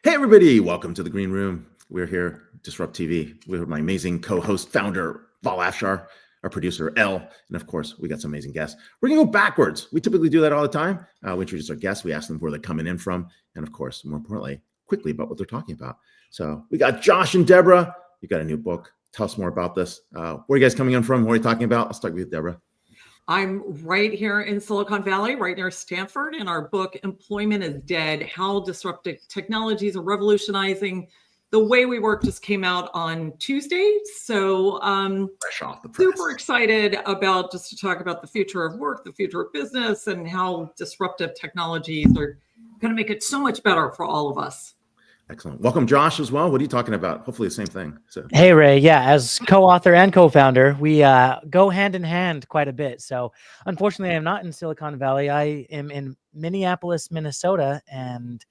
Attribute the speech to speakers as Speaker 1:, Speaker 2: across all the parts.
Speaker 1: Hey, everybody. Welcome to the Green Room. We're here, DisrupTV. We're with my amazing co-host, founder, Vala Afshar, our producer, Elle, and of course, we got some amazing guests. We're going to go backwards. We typically do that all the time. We introduce our guests. We ask them where they're coming in from. And of course, more importantly, quickly about what they're talking about. So we got Josh and Deborah. You got a new book. Tell us more about this. Where are you guys coming in from? What are you talking about? I'll start with Deborah.
Speaker 2: I'm right here in Silicon Valley, right near Stanford, and our book, Employment is Dead, How Disruptive Technologies Are Revolutionizing the Way We Work, just came out on Tuesday. So
Speaker 1: fresh off the press.
Speaker 2: Super excited about just to talk about the future of work, the future of business, and how disruptive technologies are going to make it so much better for all of us.
Speaker 1: Excellent. Welcome, Josh, as well. What are you talking about? Hopefully the same thing. So.
Speaker 3: Hey, Ray. Yeah, as co-author and co-founder, we go hand in hand quite a bit. So unfortunately, I'm not in Silicon Valley. I am in Minneapolis, Minnesota. And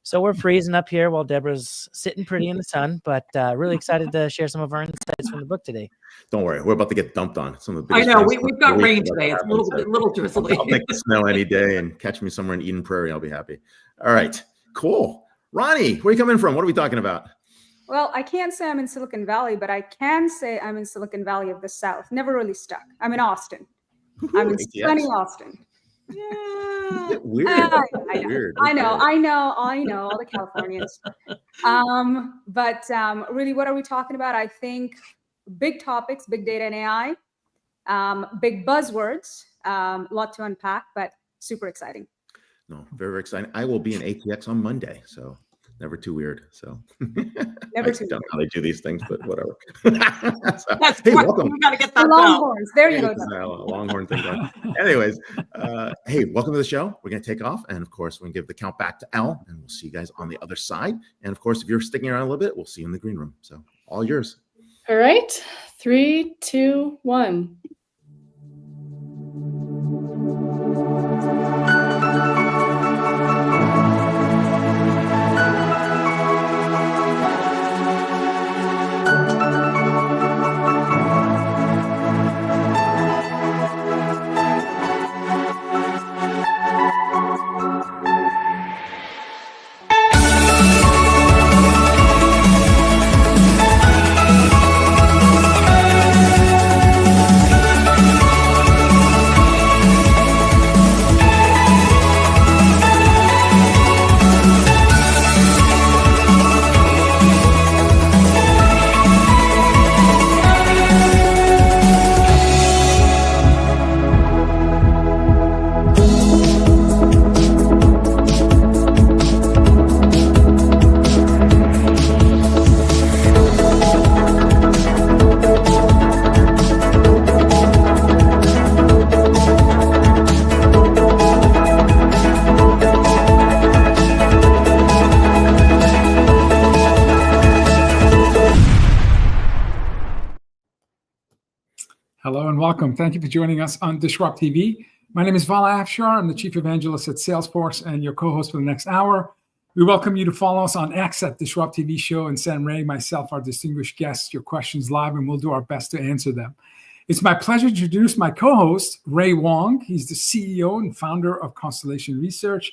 Speaker 3: so we're freezing up here while Deborah's sitting pretty in the sun. But really excited to share some of our insights from the book today.
Speaker 1: Don't worry. We're about to get dumped on. Some of the
Speaker 2: I know. We've got rain today. It's a little drizzly.
Speaker 1: I'll take the snow any day and catch me somewhere in Eden Prairie. I'll be happy. All right. Cool. Ronnie, where are you coming from? What are we talking about?
Speaker 4: Well, I can't say I'm in Silicon Valley, but I can say I'm in Silicon Valley of the South. Never really stuck. I'm in Austin. I'm in sunny Austin.
Speaker 2: Yeah.
Speaker 1: Weird.
Speaker 4: I know, all the Californians. But really, what are we talking about? I think big topics, big data and AI, big buzzwords, a lot to unpack, but super exciting.
Speaker 1: No, very, very exciting. I will be in ATX on Monday, so never too weird. So
Speaker 4: never too.
Speaker 1: I don't know how they do these things, but whatever.
Speaker 2: Hey, welcome. We got to get that
Speaker 4: Longhorns. There you go.
Speaker 1: Longhorn thing. Anyways, hey, welcome to the show. We're going to take off, and of course, we're going to give the count back to Elle, and we'll see you guys on the other side. And of course, if you're sticking around a little bit, we'll see you in the green room. So all yours.
Speaker 5: All right, 3, 2, 1.
Speaker 6: Hello and welcome. Thank you for joining us on DisrupTV. My name is Vala Afshar. I'm the Chief Evangelist at Salesforce and your co-host for the next hour. We welcome you to follow us on X at DisrupTV Show and send Ray, myself, our distinguished guests, your questions live, and we'll do our best to answer them. It's my pleasure to introduce my co-host, Ray Wang. He's the CEO and founder of Constellation Research.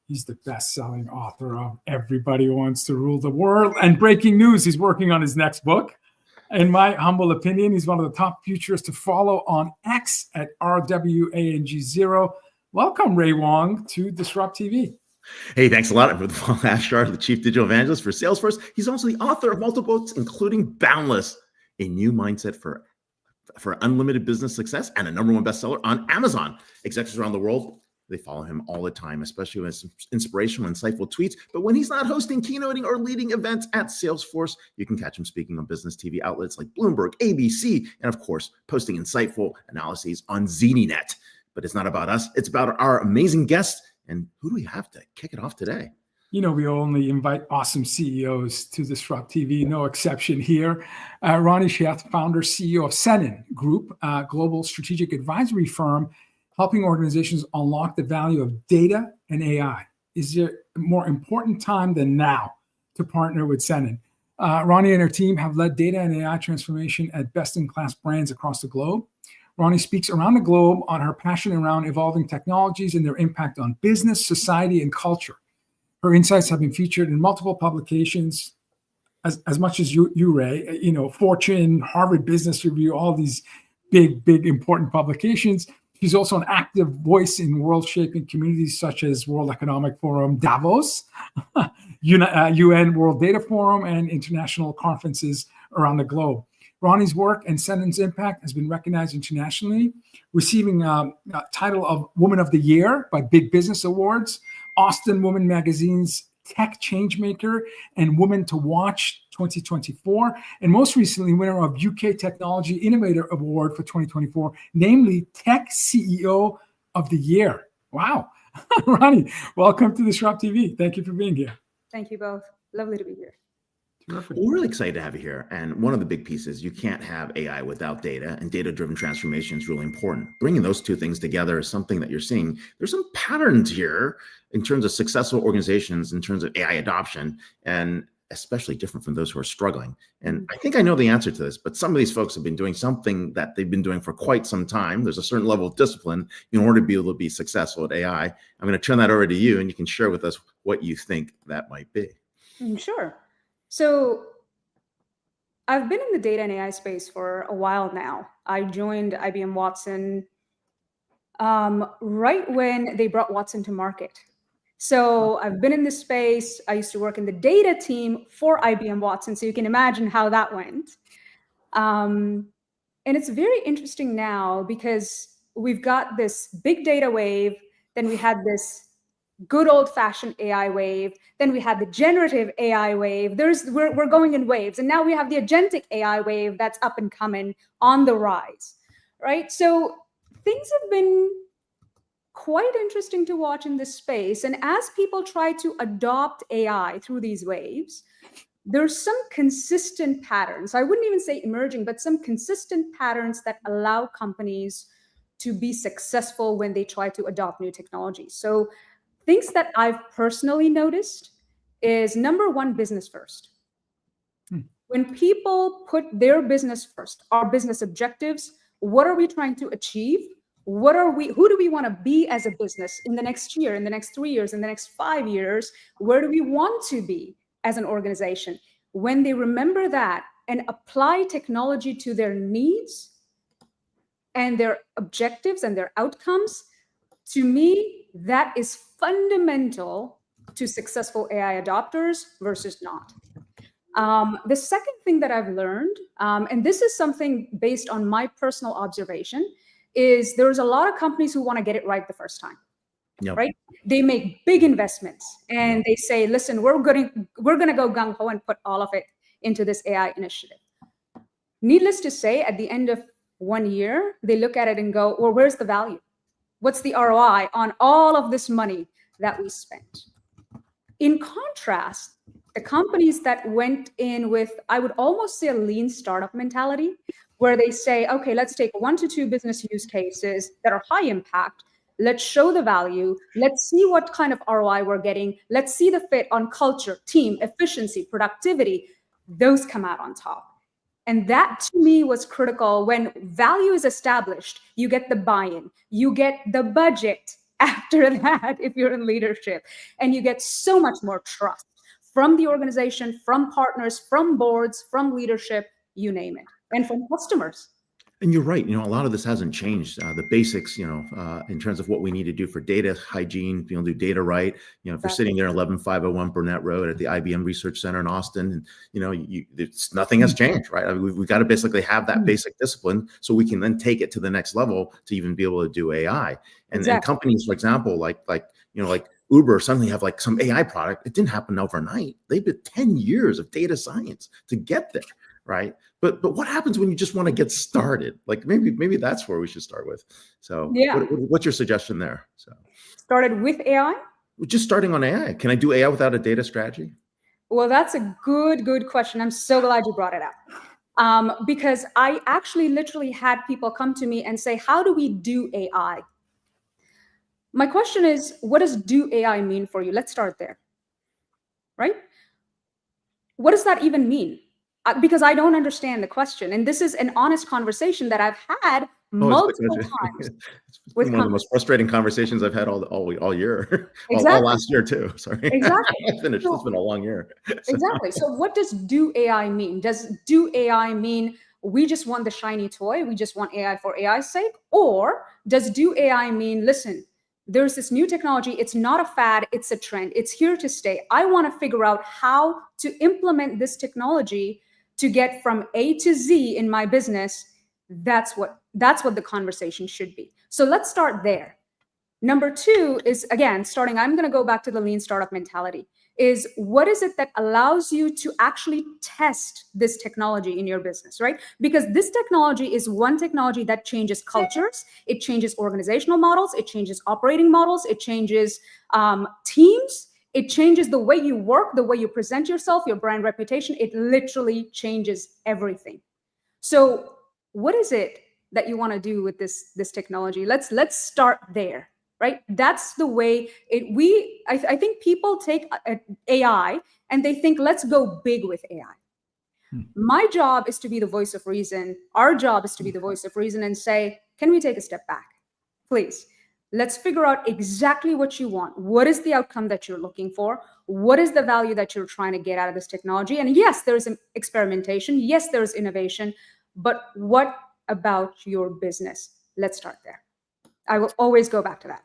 Speaker 6: He's the best-selling author of Everybody Wants to Rule the World and Breaking News. He's working on his next book. In my humble opinion, he's one of the top futurists to follow on X at RWANG0. Welcome, Ray Wang, to DisrupTV.
Speaker 1: Hey, thanks a lot. I'm Vala Afshar, the Chief Digital Evangelist for Salesforce. He's also the author of multiple books, including Boundless, a new mindset for unlimited business success, and a #1 bestseller on Amazon. Executives around the world, they follow him all the time, especially with his inspirational, insightful tweets. But when he's not hosting, keynoting, or leading events at Salesforce, you can catch him speaking on business TV outlets like Bloomberg, ABC, and of course, posting insightful analyses on ZDNet. But it's not about us. It's about our amazing guests. And who do we have to kick it off today?
Speaker 6: You know, we only invite awesome CEOs to DisrupTV, no exception here. Ronnie Sheth, founder, CEO of Senen Group, a global strategic advisory firm, helping organizations unlock the value of data and AI. Is there a more important time than now to partner with Senen? Ronnie and her team have led data and AI transformation at best-in-class brands across the globe. Ronnie speaks around the globe on her passion around evolving technologies and their impact on business, society, and culture. Her insights have been featured in multiple publications, as much as you, Ray, Fortune, Harvard Business Review, all these big, important publications. She's also an active voice in world-shaping communities such as World Economic Forum, Davos, UN World Data Forum, and international conferences around the globe. Ronnie's work and Senen's impact has been recognized internationally, receiving a title of Woman of the Year by Big Business Awards, Austin Woman Magazine's Tech Changemaker, and Woman to Watch 2024, and most recently winner of UK Technology Innovator Award for 2024, namely Tech CEO of the Year. Wow. Ronnie, welcome to Disrupt TV. Thank you for being here.
Speaker 4: Thank you both. Lovely to be here.
Speaker 6: Terrific.
Speaker 1: Well, we're really excited to have you here. And one of the big pieces, you can't have AI without data, and data-driven transformation is really important. Bringing those two things together is something that you're seeing. There's some patterns here in terms of successful organizations, in terms of AI adoption, and especially different from those who are struggling. And I think I know the answer to this, but some of these folks have been doing something that they've been doing for quite some time. There's a certain level of discipline in order to be able to be successful at AI. I'm going to turn that over to you, and you can share with us what you think that might be.
Speaker 4: Sure. So I've been in the data and AI space for a while now. I joined IBM Watson right when they brought Watson to market. So I've been in this space. I used to work in the data team for IBM Watson, so you can imagine how that went. And it's very interesting now because we've got this big data wave, then we had this good old-fashioned AI wave, then we had the generative AI wave. We're going in waves, and now we have the agentic AI wave that's up and coming on the rise, right? So things have been quite interesting to watch in this space. And as people try to adopt AI through these waves, there's some consistent patterns. I wouldn't even say emerging, but some consistent patterns that allow companies to be successful when they try to adopt new technologies. So things that I've personally noticed is, number one, business first. When people put their business first, our business objectives, what are we trying to achieve? Who do we want to be as a business in the next year, in the next 3 years, in the next 5 years? Where do we want to be as an organization? When they remember that and apply technology to their needs and their objectives and their outcomes, to me, that is fundamental to successful AI adopters versus not. The second thing that I've learned, and this is something based on my personal observation, is there's a lot of companies who want to get it right the first time.
Speaker 1: Yep.
Speaker 4: Right? They make big investments and they say, listen, we're going to go gung-ho and put all of it into this AI initiative. Needless to say, at the end of 1 year, they look at it and go, well, where's the value? What's the ROI on all of this money that we spent? In contrast, the companies that went in with, I would almost say, a lean startup mentality, where they say, okay, let's take 1 to 2 business use cases that are high impact. Let's show the value. Let's see what kind of ROI we're getting. Let's see the fit on culture, team, efficiency, productivity. Those come out on top. And that, to me, was critical. When value is established, you get the buy-in, you get the budget after that, if you're in leadership, and you get so much more trust from the organization, from partners, from boards, from leadership, you name it, and from customers.
Speaker 1: And you're right. A lot of this hasn't changed. The basics, in terms of what we need to do for data hygiene, do data right. If you're sitting there 11501 Burnett Road at the IBM Research Center in Austin, and nothing has changed, right? I mean, we've got to basically have that basic discipline so we can then take it to the next level to even be able to do AI. And companies, for example, like Uber suddenly have like some AI product. It didn't happen overnight. They've been 10 years of data science to get there. Right. But what happens when you just want to get started? Like maybe that's where we should start with. So what's your suggestion there? So
Speaker 4: started with AI?
Speaker 1: Just starting on AI. Can I do AI without a data strategy?
Speaker 4: Well, that's a good question. I'm so glad you brought it up. Because I actually literally had people come to me and say, how do we do AI? My question is, what does do AI mean for you? Let's start there. Right? What does that even mean? Because I don't understand the question. And this is an honest conversation that I've had multiple times
Speaker 1: It's
Speaker 4: with
Speaker 1: been one of the
Speaker 4: companies.
Speaker 1: most frustrating conversations I've had all year, all
Speaker 4: Exactly.
Speaker 1: last year too. Sorry,
Speaker 4: Exactly.
Speaker 1: I finished. It's been a long year. So-
Speaker 4: Exactly. So what does do AI mean? Does do AI mean we just want the shiny toy? We just want AI for AI's sake? Or does do AI mean, listen, there's this new technology. It's not a fad. It's a trend. It's here to stay. I want to figure out how to implement this technology to get from A to Z in my business. That's what the conversation should be. So let's start there. Number two is, again, I'm going to go back to the lean startup mentality, is what is it that allows you to actually test this technology in your business, right? Because this technology is one technology that changes cultures, it changes organizational models, it changes operating models, it changes teams, it changes the way you work, the way you present yourself, your brand reputation. It literally changes everything. So what is it that you want to do with this technology? Let's start there. Right? That's the way I think people take AI and they think, let's go big with AI. My job is to be the voice of reason. Our job is to be the voice of reason and say, can we take a step back? Please, let's figure out exactly what you want. What is the outcome that you're looking for? What is the value that you're trying to get out of this technology? And yes, there's experimentation. Yes, there's innovation. But what about your business? Let's start there. I will always go back to that.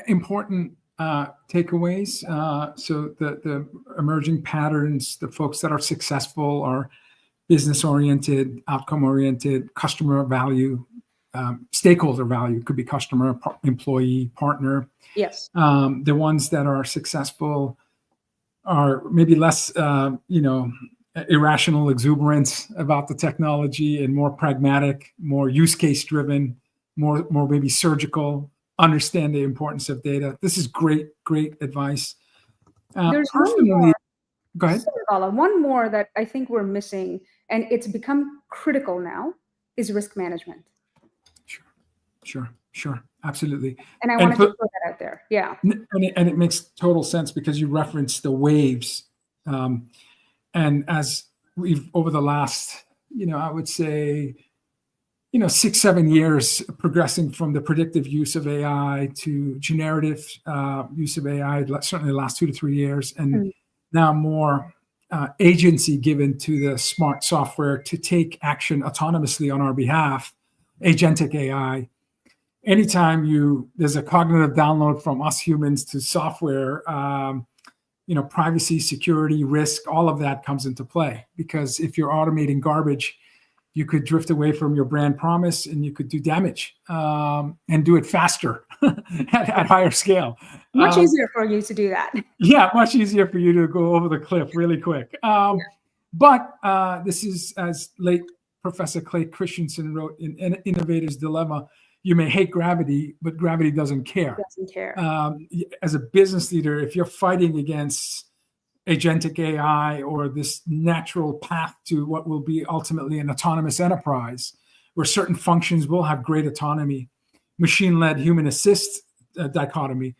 Speaker 6: Important takeaways. So the emerging patterns, the folks that are successful are business-oriented, outcome-oriented, customer value, stakeholder value, could be customer, employee, partner.
Speaker 4: Yes.
Speaker 6: The ones that are successful are maybe less, irrational exuberance about the technology and more pragmatic, more use case driven, more maybe surgical, understand the importance of data. This is great advice.
Speaker 4: There's
Speaker 6: personally,
Speaker 4: one more.
Speaker 6: Go ahead.
Speaker 4: Sorry, Vala, one more that I think we're missing, and it's become critical now, is risk management.
Speaker 6: Sure. Absolutely.
Speaker 4: And I wanted to put that out there. Yeah.
Speaker 6: And it makes total sense because you referenced the waves. And as we've, over the last, I would say, 6-7 years, progressing from the predictive use of AI to generative use of AI, certainly the last 2 to 3 years, and now more agency given to the smart software to take action autonomously on our behalf, agentic AI. Anytime there's a cognitive download from us humans to software, privacy, security, risk, all of that comes into play. Because if you're automating garbage, you could drift away from your brand promise and you could do damage and do it faster at higher scale.
Speaker 4: Much easier for you to do that.
Speaker 6: Yeah, much easier for you to go over the cliff really quick. But this is, as late Professor Clay Christensen wrote in Innovator's Dilemma, you may hate gravity, but gravity doesn't care.
Speaker 4: Doesn't care.
Speaker 6: As a business leader, if you're fighting against agentic AI or this natural path to what will be ultimately an autonomous enterprise, where certain functions will have great autonomy, machine-led human assist dichotomy,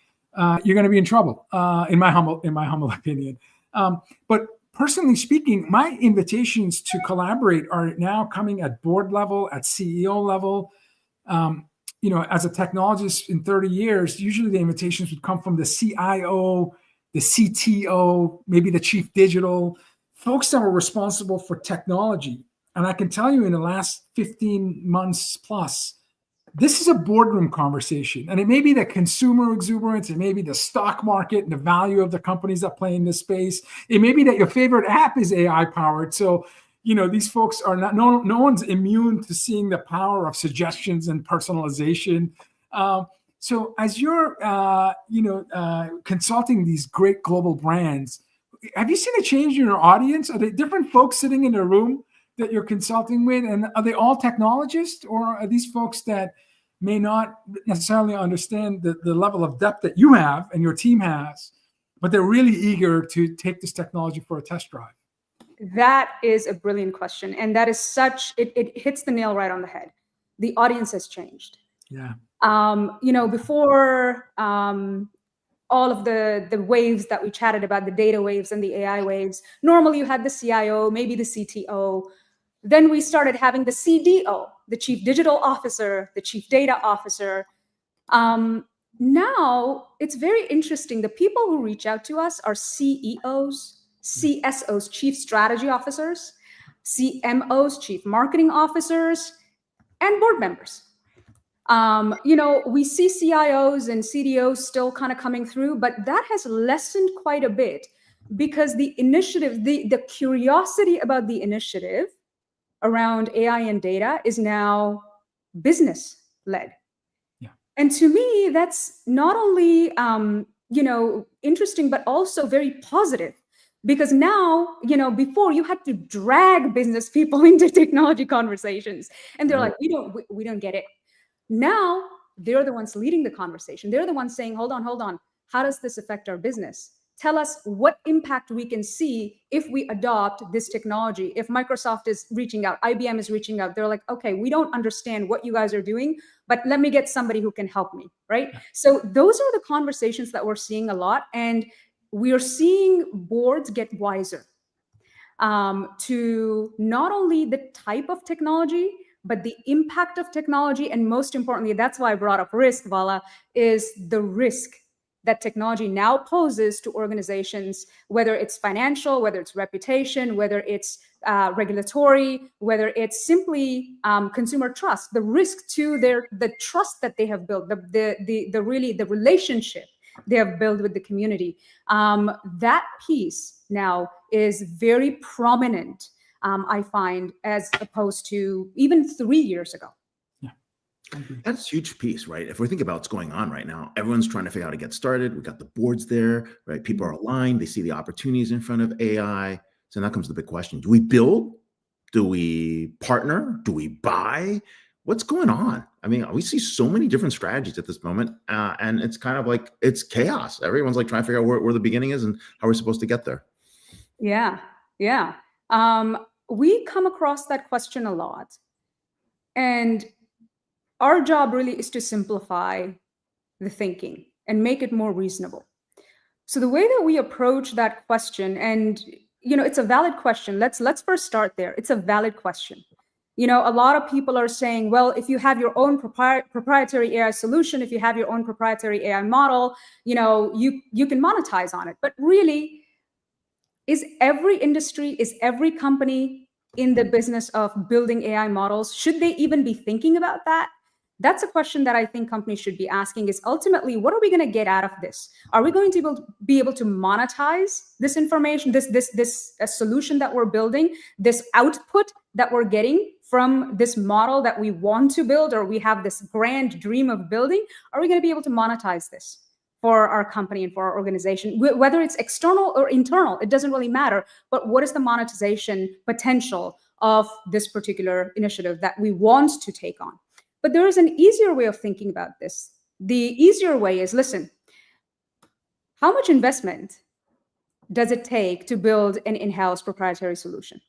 Speaker 6: you're going to be in trouble, in my humble opinion. But personally speaking, my invitations to collaborate are now coming at board level, at CEO level. As a technologist in 30 years, usually the invitations would come from the CIO, the CTO, maybe the chief digital, folks that were responsible for technology. And I can tell you in the last 15 months plus, this is a boardroom conversation. And it may be the consumer exuberance, it may be the stock market and the value of the companies that play in this space. It may be that your favorite app is AI powered. So these folks are not, no one's immune to seeing the power of suggestions and personalization. So as you're, consulting these great global brands, have you seen a change in your audience? Are they different folks sitting in a room that you're consulting with? And are they all technologists, or are these folks that may not necessarily understand the level of depth that you have and your team has, but they're really eager to take this technology for a test drive?
Speaker 4: That is a brilliant question. And that is it hits the nail right on the head. The audience has changed.
Speaker 6: Yeah.
Speaker 4: Before all of the waves that we chatted about, the data waves and the AI waves, normally you had the CIO, maybe the CTO. Then we started having the CDO, the Chief Digital Officer, the Chief Data Officer. Now it's very interesting. The people who reach out to us are CEOs, CSOs, Chief Strategy Officers, CMOs, Chief Marketing Officers, and board members. We see CIOs and CDOs still kind of coming through, but that has lessened quite a bit because the initiative, the curiosity about the initiative around AI and data is now business led.
Speaker 6: Yeah.
Speaker 4: And to me, that's not only, interesting, but also very positive. Because now, before you had to drag business people into technology conversations, and they're like, we don't get it. Now they're the ones leading the conversation. They're the ones saying, hold on. How does this affect our business? Tell us what impact we can see if we adopt this technology. If Microsoft is reaching out, IBM is reaching out, they're like, okay, we don't understand what you guys are doing, but let me get somebody who can help me, right? So those are the conversations that we're seeing a lot. And we are seeing boards get wiser to not only the type of technology, but the impact of technology. And most importantly, that's why I brought up risk, Vala, is the risk that technology now poses to organizations, whether it's financial, whether it's reputation, whether it's regulatory, whether it's simply consumer trust, the risk to the trust that they have built, the relationship they have built with the community. That piece now is very prominent, I find, as opposed to even 3 years ago.
Speaker 1: That's a huge piece, right? If we think about what's going on right now, everyone's trying to figure out how to get started. We've got the boards there, right? People are aligned. They see the opportunities in front of AI. So now comes the big question. Do we build? Do we partner? Do we buy? What's going on? I mean, we see so many different strategies at this moment, and it's kind of like, it's chaos. Everyone's like trying to figure out where the beginning is and how we're supposed to get there.
Speaker 4: Yeah. We come across that question a lot. And our job really is to simplify the thinking and make it more reasonable. So the way that we approach that question, and it's a valid question. Let's first start there. It's a valid question. A lot of people are saying, well, if you have your own proprietary AI solution, if you have your own proprietary AI model, you can monetize on it. But really, is every industry, is every company in the business of building AI models? Should they even be thinking about that? That's a question that I think companies should be asking, is ultimately, what are we going to get out of this? Are we going to be able to monetize this information, this solution that we're building, this output that we're getting from this model that we want to build, or we have this grand dream of building? Are we going to be able to monetize this for our company and for our organization? Whether it's external or internal, it doesn't really matter. But what is the monetization potential of this particular initiative that we want to take on? But there is an easier way of thinking about this. The easier way is, listen, how much investment does it take to build an in-house proprietary solution?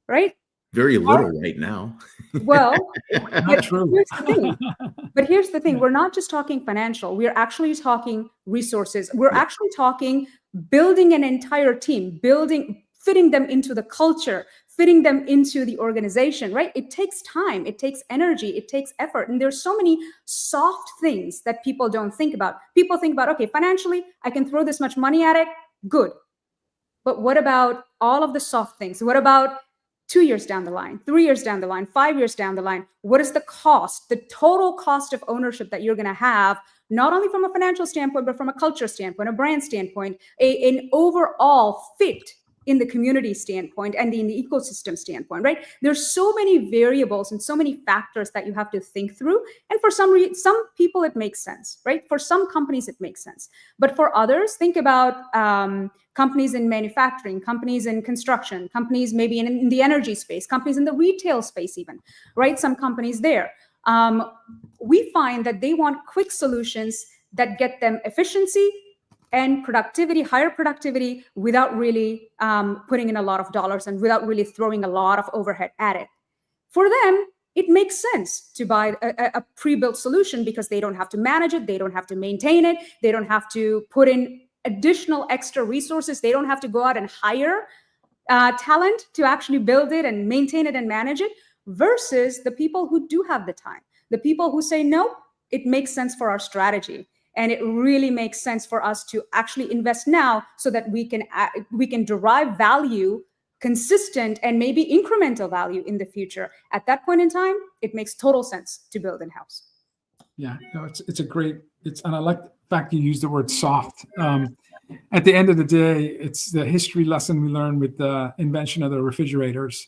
Speaker 4: Right?
Speaker 1: Very little right now.
Speaker 4: Well,
Speaker 6: Not true.
Speaker 4: Here's the thing. We're not just talking financial. We're actually talking resources. We're actually talking building an entire team, fitting them into the culture, fitting them into the organization, right? It takes time, it takes energy, it takes effort. And there's so many soft things that people don't think about. People think about, okay, financially, I can throw this much money at it, good. But what about all of the soft things? What about 2 years down the line, 3 years down the line, 5 years down the line? What is the cost, the total cost of ownership that you're gonna have, not only from a financial standpoint, but from a culture standpoint, a brand standpoint, an overall fit in the community standpoint and in the ecosystem standpoint, right? There's so many variables and so many factors that you have to think through. And for some people, it makes sense, right? For some companies, it makes sense. But for others, think about companies in manufacturing, companies in construction, companies maybe in the energy space, companies in the retail space even, right? Some companies there. We find that they want quick solutions that get them efficiency and productivity, higher productivity, without really putting in a lot of dollars and without really throwing a lot of overhead at it. For them, it makes sense to buy a pre-built solution because they don't have to manage it, they don't have to maintain it, they don't have to put in additional extra resources, they don't have to go out and hire talent to actually build it and maintain it and manage it, versus the people who do have the time, the people who say, no, it makes sense for our strategy. And it really makes sense for us to actually invest now so that we can derive value, consistent and maybe incremental value in the future. At that point in time, it makes total sense to build in-house.
Speaker 6: Yeah, no, and I like the fact you used the word soft. At the end of the day, it's the history lesson we learned with the invention of the refrigerators.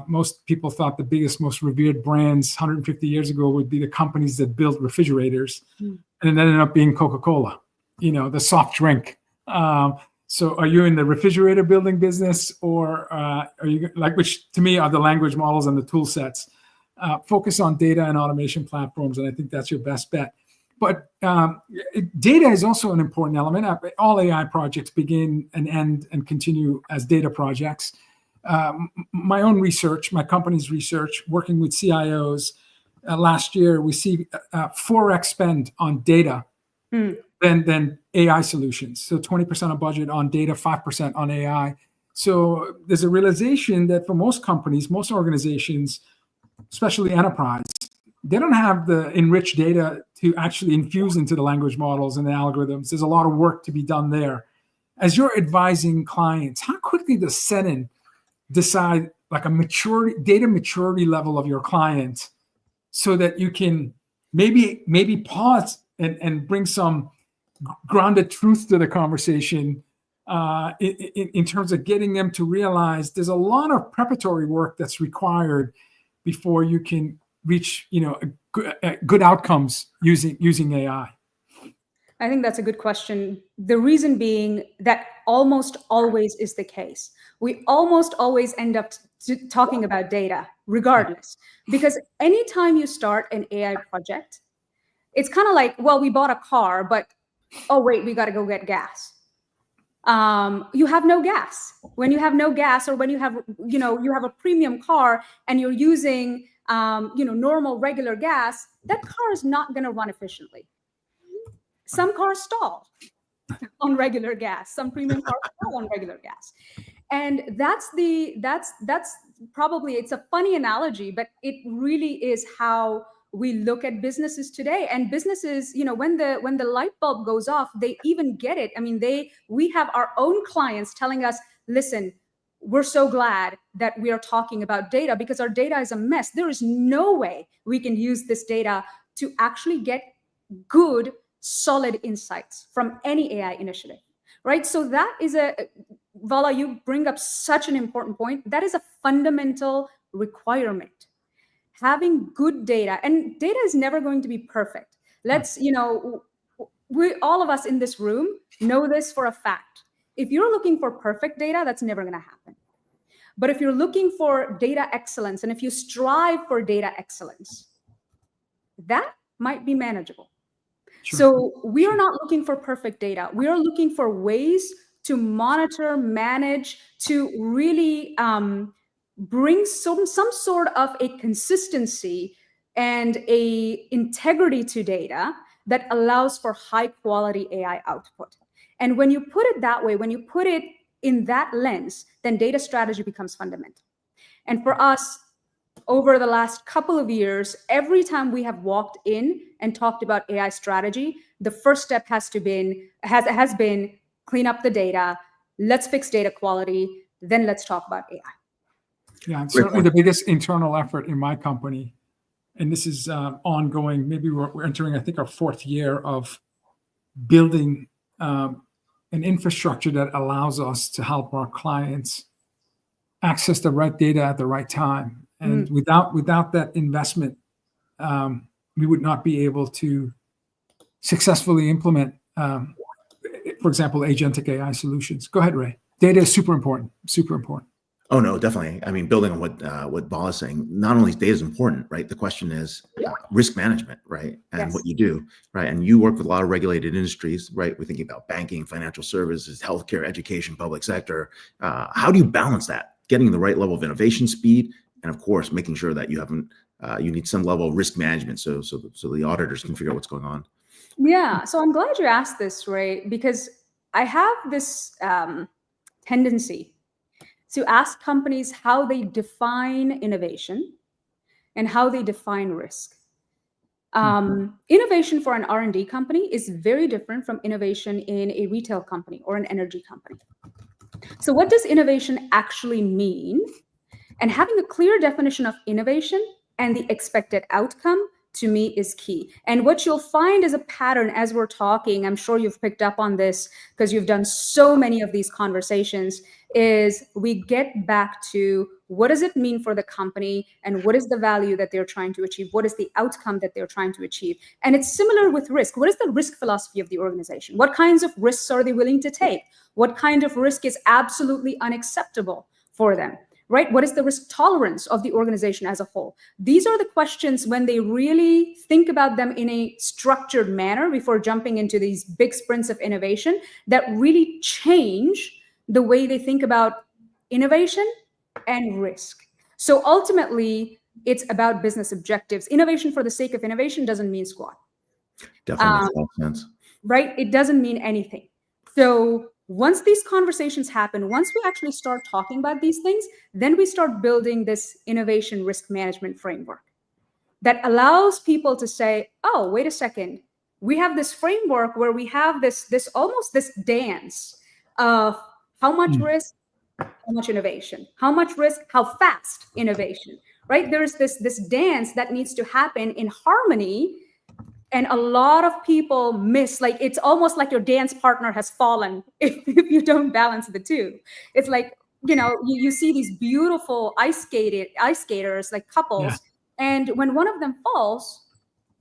Speaker 6: Most people thought the biggest, most revered brands 150 years ago would be the companies that built refrigerators. And it ended up being Coca-Cola, the soft drink. So are you in the refrigerator building business, or are you, which to me are the language models and the tool sets? Focus on data and automation platforms, and I think that's your best bet. But data is also an important element. All AI projects begin and end and continue as data projects. My own research, my company's research, working with CIOs, last year, we see 4x spend on data than AI solutions. So 20% of budget on data, 5% on AI. So there's a realization that for most companies, most organizations, especially enterprise, they don't have the enriched data to actually infuse into the language models and the algorithms. There's a lot of work to be done there. As you're advising clients, how quickly does Senen decide like a data maturity level of your client, so that you can maybe pause and bring some grounded truth to the conversation in terms of getting them to realize there's a lot of preparatory work that's required before you can reach good outcomes using AI?
Speaker 4: I think that's a good question. The reason being that almost always is the case. We almost always end up talking about data regardless, because anytime you start an AI project, it's kind of like, well, we bought a car, but oh wait, we got to go get gas. You have no gas. When you have no gas, or when you have a premium car and you're using normal regular gas, that car is not going to run efficiently. Some cars stall on regular gas. Some premium cars stall on regular gas. And that's probably, it's a funny analogy, but it really is how we look at businesses today. And businesses, when the light bulb goes off, they even get it. I mean, we have our own clients telling us, listen, we're so glad that we are talking about data, because our data is a mess. There is no way we can use this data to actually get good, solid insights from any AI initiative, right? So that is Vala, you bring up such an important point. That is a fundamental requirement. Having good data, and data is never going to be perfect. We all of us in this room know this for a fact. If you're looking for perfect data, that's never going to happen. But if you're looking for data excellence, and if you strive for data excellence, that might be manageable. Sure. So we are not looking for perfect data. We are looking for ways to monitor, manage, to really bring some sort of a consistency and a integrity to data that allows for high quality AI output. And when you put it that way, when you put it in that lens, then data strategy becomes fundamental. And for us, over the last couple of years, every time we have walked in and talked about AI strategy, the first step has been clean up the data, let's fix data quality, then let's talk about AI.
Speaker 6: Yeah, and certainly the biggest internal effort in my company, and this is ongoing, maybe we're entering, I think, our 4th year of building an infrastructure that allows us to help our clients access the right data at the right time. And without that investment, we would not be able to successfully implement, for example, agentic AI solutions. Go ahead, Ray. Data is super important, super important.
Speaker 1: Oh, no, definitely. I mean, building on what Vala is saying, not only is data important, right? The question is risk management, right? And what you do, right? And you work with a lot of regulated industries, right? We're thinking about banking, financial services, healthcare, education, public sector. How do you balance that? Getting the right level of innovation speed, and of course, making sure that you need some level of risk management so the auditors can figure out what's going on.
Speaker 4: Yeah, so I'm glad you asked this, Ray, because I have this tendency to ask companies how they define innovation and how they define risk. Innovation for an R&D company is very different from innovation in a retail company or an energy company. So what does innovation actually mean? And having a clear definition of innovation and the expected outcome, to me, is key. And what you'll find is a pattern as we're talking, I'm sure you've picked up on this because you've done so many of these conversations, is we get back to what does it mean for the company and what is the value that they're trying to achieve? What is the outcome that they're trying to achieve? And it's similar with risk. What is the risk philosophy of the organization? What kinds of risks are they willing to take? What kind of risk is absolutely unacceptable for them? Right? What is the risk tolerance of the organization as a whole? These are the questions when they really think about them in a structured manner before jumping into these big sprints of innovation that really change the way they think about innovation and risk. So ultimately, it's about business objectives. Innovation for the sake of innovation doesn't mean squat.
Speaker 1: Definitely makes a lot of sense.
Speaker 4: Right? It doesn't mean anything. So once these conversations happen, once we actually start talking about these things, then we start building this innovation risk management framework that allows people to say, oh, wait a second, we have this framework where we have this almost this dance of how much risk, how much innovation, how much risk, how fast innovation, right? There's this dance that needs to happen in harmony. And a lot of people miss, like, it's almost like your dance partner has fallen if you don't balance the two. It's like, you see these beautiful ice skaters, like couples. Yeah. And when one of them falls,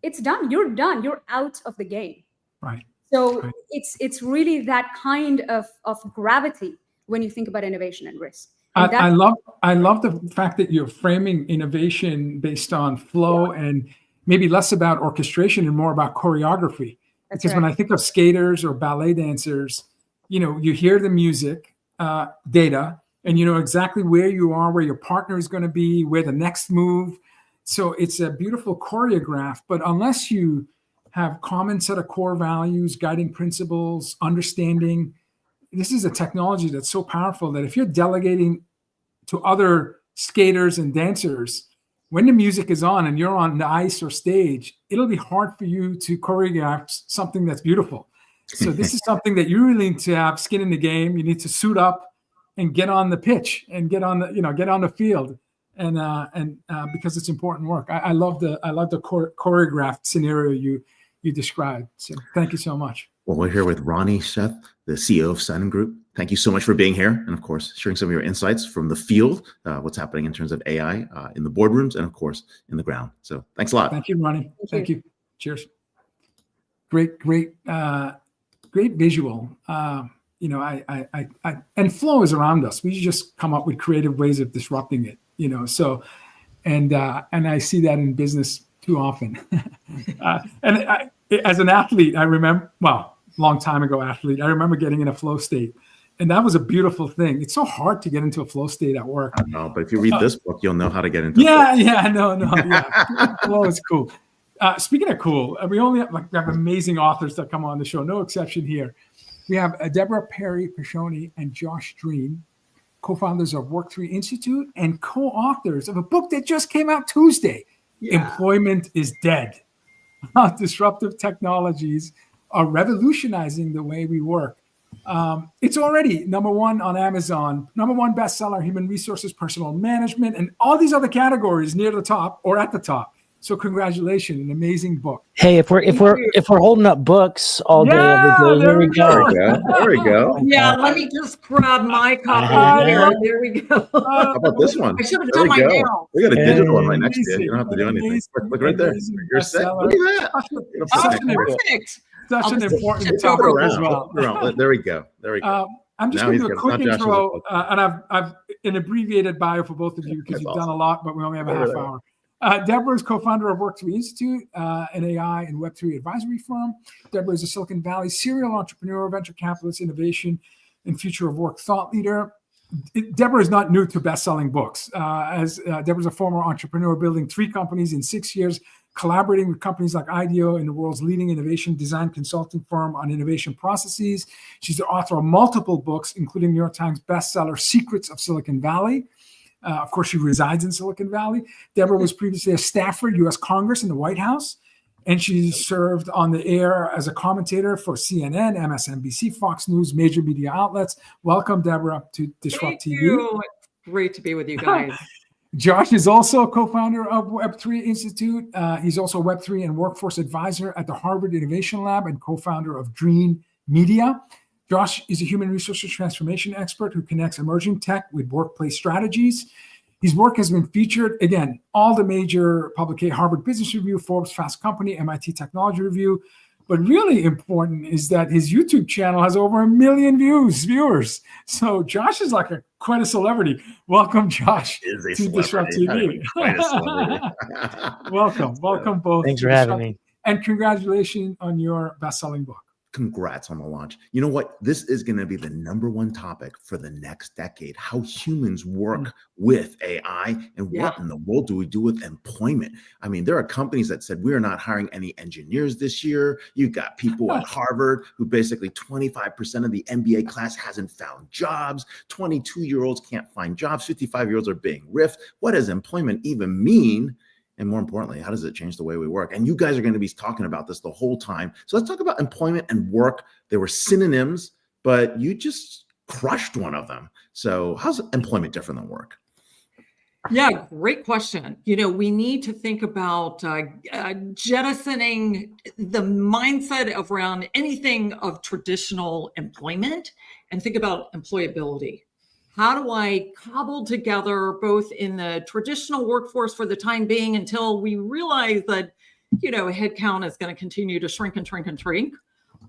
Speaker 4: it's done. You're done. You're out of the game.
Speaker 6: Right.
Speaker 4: So
Speaker 6: right.
Speaker 4: It's really that kind of gravity when you think about innovation and risk.
Speaker 6: I love the fact that you're framing innovation based on flow and maybe less about orchestration and more about choreography.
Speaker 4: That's
Speaker 6: because
Speaker 4: right.
Speaker 6: When I think of skaters or ballet dancers, you hear the music data and you know exactly where you are, where your partner is going to be, where the next move. So it's a beautiful choreograph, but unless you have common set of core values, guiding principles, understanding, this is a technology that's so powerful that if you're delegating to other skaters and dancers, when the music is on and you're on the ice or stage, it'll be hard for you to choreograph something that's beautiful. So this is something that you really need to have skin in the game. You need to suit up and get on the pitch and get on the field, and because it's important work. I love the choreographed scenario you described. So thank you so much.
Speaker 1: Well, we're here with Ronnie Sheth, the CEO of Senen Group. Thank you so much for being here. And of course, sharing some of your insights from the field, what's happening in terms of AI in the boardrooms and of course, in the ground. So thanks a lot.
Speaker 6: Thank you, Ronnie. Thank you. Cheers. Great visual. And flow is around us. We just come up with creative ways of disrupting it, so, and I see that in business too often. As an athlete, I remember, long time ago athlete, I remember getting in a flow state. And that was a beautiful thing. It's so hard to get into a flow state at work.
Speaker 1: I know, but if you read this book, you'll know how to get into
Speaker 6: Flow is cool. Speaking of cool, we only have amazing authors that come on the show, no exception here. We have Deborah Piscione and Josh Drean, co-founders of Work3 Institute and co-authors of a book that just came out Tuesday, Employment is Dead. How disruptive technologies are revolutionizing the way we work. It's already #1 on Amazon, #1 bestseller, human resources, personal management, and all these other categories near the top or at the top. So congratulations, an amazing book.
Speaker 3: Hey, if we're holding up books all day, every day, here we go.
Speaker 1: There we go.
Speaker 2: Yeah, let me just grab my copy here. There we go.
Speaker 1: How about this one?
Speaker 2: I should have
Speaker 1: There
Speaker 2: done my
Speaker 1: we go.
Speaker 2: nails.
Speaker 1: We got a digital one right next to you. You don't have to do anything. Look right there. You're set. Look at that.
Speaker 2: Perfect.
Speaker 6: Such an important
Speaker 1: Flip it
Speaker 6: topic
Speaker 1: around.
Speaker 6: as well.
Speaker 1: Flip it around. There we go. There we go.
Speaker 6: I'm just
Speaker 1: Now
Speaker 6: going to
Speaker 1: he's
Speaker 6: do a
Speaker 1: got-
Speaker 6: quick
Speaker 1: not Josh's
Speaker 6: intro,
Speaker 1: book.
Speaker 6: and I've an abbreviated bio for both of you because
Speaker 1: That's
Speaker 6: you've done a lot, but we only have a
Speaker 1: Over
Speaker 6: half
Speaker 1: there.
Speaker 6: hour. Deborah is co-founder of Work3 Institute, an AI and Web3 advisory firm. Deborah is a Silicon Valley serial entrepreneur, venture capitalist, innovation, and future of work thought leader. Deborah is not new to best-selling books. As Deborah's a former entrepreneur building 3 companies in 6 years, collaborating with companies like IDEO and the world's leading innovation design consulting firm on innovation processes. She's the author of multiple books, including New York Times bestseller, Secrets of Silicon Valley. Of course, she resides in Silicon Valley. Deborah was previously a staffer at U.S. Congress in the White House, and she served on the air as a commentator for CNN, MSNBC, Fox News, major media outlets. Welcome, Deborah, to Disrupt
Speaker 2: Thank
Speaker 6: TV.
Speaker 2: you. Great to be with you guys.
Speaker 6: Josh is also co-founder of Web3 Institute. He's also a Web3 and workforce advisor at the Harvard Innovation Lab and co-founder of Drean Media. Josh is a human resources transformation expert who connects emerging tech with workplace strategies. His work has been featured, again, all the major publications, Harvard Business Review, Forbes Fast Company, MIT Technology Review. But really important is that his YouTube channel has over 1 million viewers. So Josh is like quite a celebrity. Welcome, Josh, to Disrupt TV. Welcome both.
Speaker 3: Thanks for having me.
Speaker 6: And congratulations on your best-selling book.
Speaker 1: Congrats on the launch. You know what? This is going to be the #1 topic for the next decade, how humans work with AI and what in the world do we do with employment? I mean, there are companies that said, we're not hiring any engineers this year. You've got people at Harvard who basically 25% of the MBA class hasn't found jobs. 22-year-olds can't find jobs. 55-year-olds are being riffed. What does employment even mean? And more importantly, how does it change the way we work? And you guys are going to be talking about this the whole time. So let's talk about employment and work. They were synonyms, but you just crushed one of them. So how's employment different than work?
Speaker 2: Yeah, great question. You know, we need to think about jettisoning the mindset of around anything of traditional employment and think about employability. How do I cobble together both in the traditional workforce for the time being until we realize that, you know, headcount is going to continue to shrink and shrink and shrink?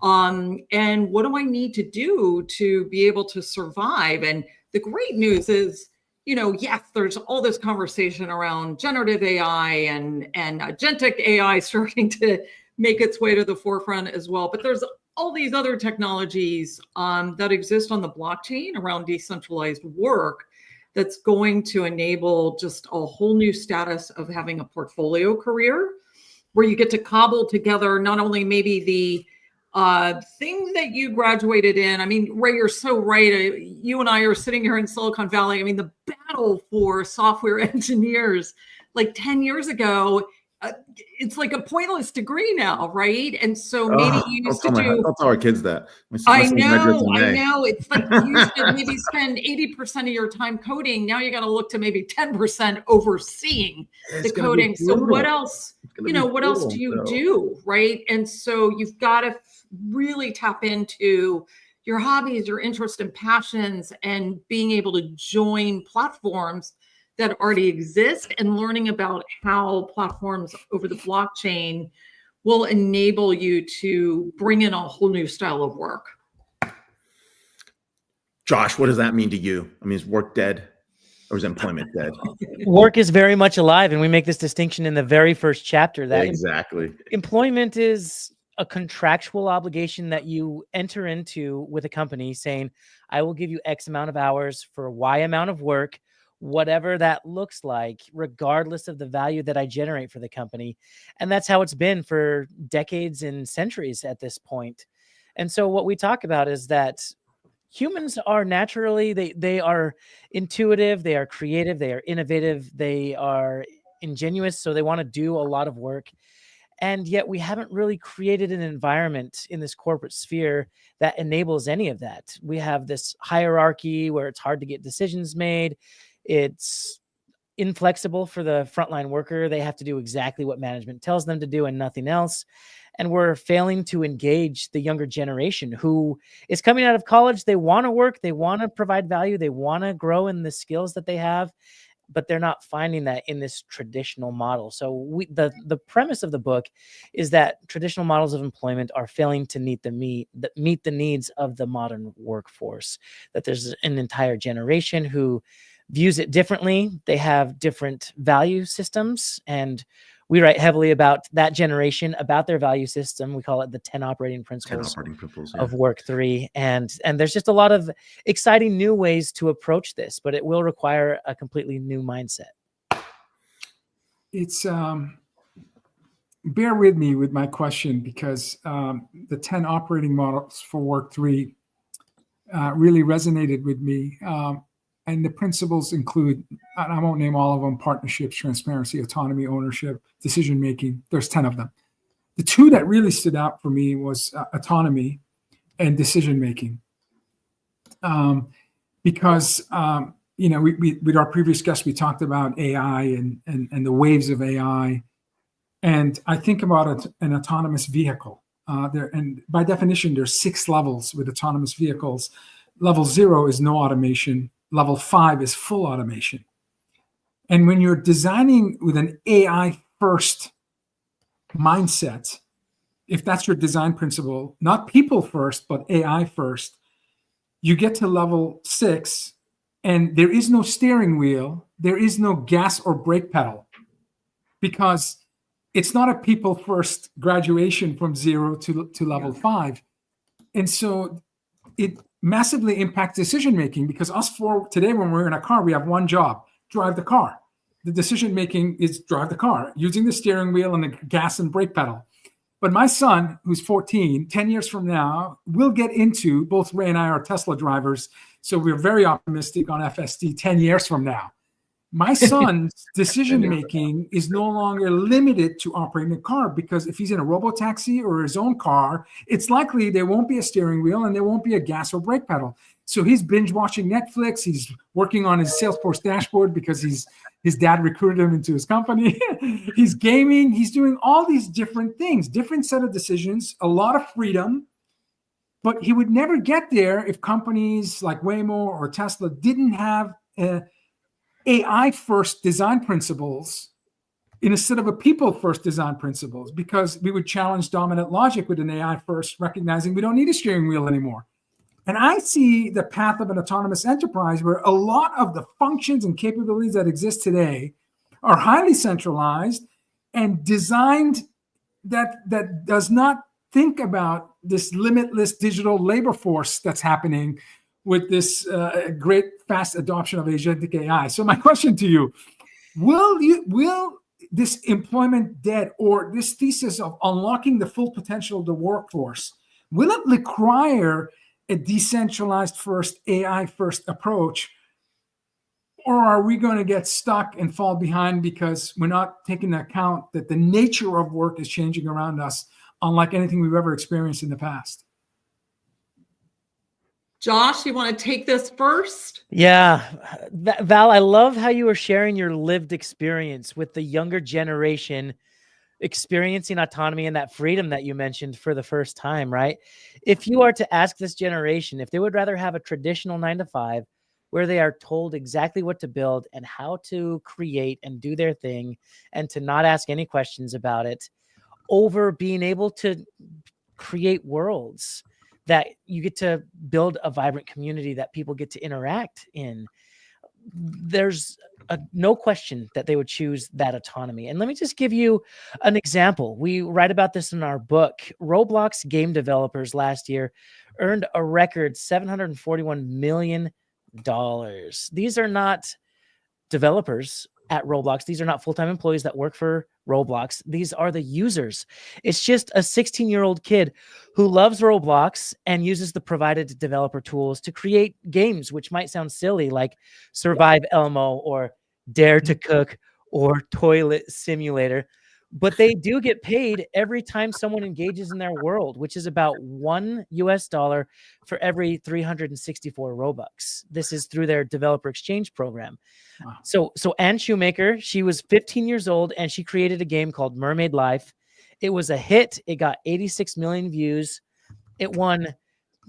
Speaker 2: And what do I need to do to be able to survive? And the great news is, you know, yes, there's all this conversation around generative AI and agentic AI starting to make its way to the forefront as well. But there's all these other technologies that exist on the blockchain around decentralized work that's going to enable just a whole new status of having a portfolio career where you get to cobble together not only maybe the thing that you graduated in. I mean, Ray, you're so right. You and I are sitting here in Silicon Valley. I mean, the battle for software engineers like 10 years ago, it's like a pointless degree now, right? And so maybe you used to do.
Speaker 1: Don't tell our kids that.
Speaker 2: I know. It's like you used to maybe spend 80% of your time coding. Now you got to look to maybe 10% overseeing the coding. So what else? You know, what else do you do, right? And so you've got to really tap into your hobbies, your interests and passions, and being able to join platforms that already exist and learning about how platforms over the blockchain will enable you to bring in a whole new style of work.
Speaker 1: Josh, what does that mean to you? I mean, is work dead or is employment dead?
Speaker 3: Work is very much alive, and we make this distinction in the very first chapter that
Speaker 1: exactly
Speaker 3: employment is a contractual obligation that you enter into with a company saying, I will give you X amount of hours for Y amount of work, whatever that looks like, regardless of the value that I generate for the company. And that's how it's been for decades and centuries at this point. And so what we talk about is that humans are naturally, they are intuitive, they are creative, they are innovative, they are ingenuous. So they want to do a lot of work. And yet we haven't really created an environment in this corporate sphere that enables any of that. We have this hierarchy where it's hard to get decisions made. It's inflexible for the frontline worker. They have to do exactly what management tells them to do and nothing else. And we're failing to engage the younger generation who is coming out of college. They want to work. They want to provide value. They want to grow in the skills that they have, but they're not finding that in this traditional model. So the premise of the book is that traditional models of employment are failing to meet the needs of the modern workforce, that there's an entire generation who views it differently. They have different value systems, and we write heavily about that generation, about their value system. We call it the 10 operating
Speaker 1: 10
Speaker 3: principles
Speaker 1: operating principles.
Speaker 3: of work 3. And there's just a lot of exciting new ways to approach this, but it will require a completely new mindset.
Speaker 6: It's bear with me with my question, because the 10 operating models for work 3 really resonated with me. And the principles include, I won't name all of them: partnerships, transparency, autonomy, ownership, decision-making. There's 10 of them. The 2 that really stood out for me was autonomy and decision-making. Because, we with our previous guests, we talked about AI and the waves of AI. And I think about an autonomous vehicle. And by definition, there's 6 levels with autonomous vehicles. Level 0 is no automation. Level 5 is full automation. And when you're designing with an AI first mindset, if that's your design principle, not people first, but AI first, you get to level 6 and there is no steering wheel, there is no gas or brake pedal, because it's not a people first graduation from 0 to level 5. And so it massively impacts decision making, because us 4 today, when we're in a car, we have one job: drive the car. The decision making is drive the car using the steering wheel and the gas and brake pedal. But my son, who's 14, 10 years from now, will get into, both Ray and I are Tesla drivers, so we're very optimistic on FSD 10 years from now. My son's decision-making is no longer limited to operating a car, because if he's in a robo-taxi or his own car, it's likely there won't be a steering wheel and there won't be a gas or brake pedal. So he's binge-watching Netflix. He's working on his Salesforce dashboard because his dad recruited him into his company. He's gaming. He's doing all these different things, different set of decisions, a lot of freedom. But he would never get there if companies like Waymo or Tesla didn't have AI first design principles instead of a people first design principles, because we would challenge dominant logic with an AI first, recognizing we don't need a steering wheel anymore. And I see the path of an autonomous enterprise where a lot of the functions and capabilities that exist today are highly centralized and designed that does not think about this limitless digital labor force that's happening with this great fast adoption of agentic AI. So my question to you, will this employment debt, or this thesis of unlocking the full potential of the workforce, will it require a decentralized first, AI first approach? Or are we going to get stuck and fall behind because we're not taking into account that the nature of work is changing around us, unlike anything we've ever experienced in the past?
Speaker 2: Josh, you want to take this first?
Speaker 3: Yeah. Val, I love how you were sharing your lived experience with the younger generation experiencing autonomy and that freedom that you mentioned for the first time, right? If you are to ask this generation if they would rather have a traditional 9-to-5 where they are told exactly what to build and how to create and do their thing and to not ask any questions about it, over being able to create worlds that you get to build a vibrant community that people get to interact in, there's no question that they would choose that autonomy. And let me just give you an example. We write about this in our book. Roblox game developers last year earned a record $741 million. These are not developers at Roblox. These are not full-time employees that work for Roblox. These are the users. It's just a 16-year-old kid who loves Roblox and uses the provided developer tools to create games, which might sound silly, like Survive Elmo or Dare to Cook or Toilet Simulator. But they do get paid every time someone engages in their world, which is about $1 for every 364 Robux. This is through their developer exchange program. Wow. So Anne Shoemaker, she was 15 years old and she created a game called Mermaid Life. It was a hit. It got 86 million views. It won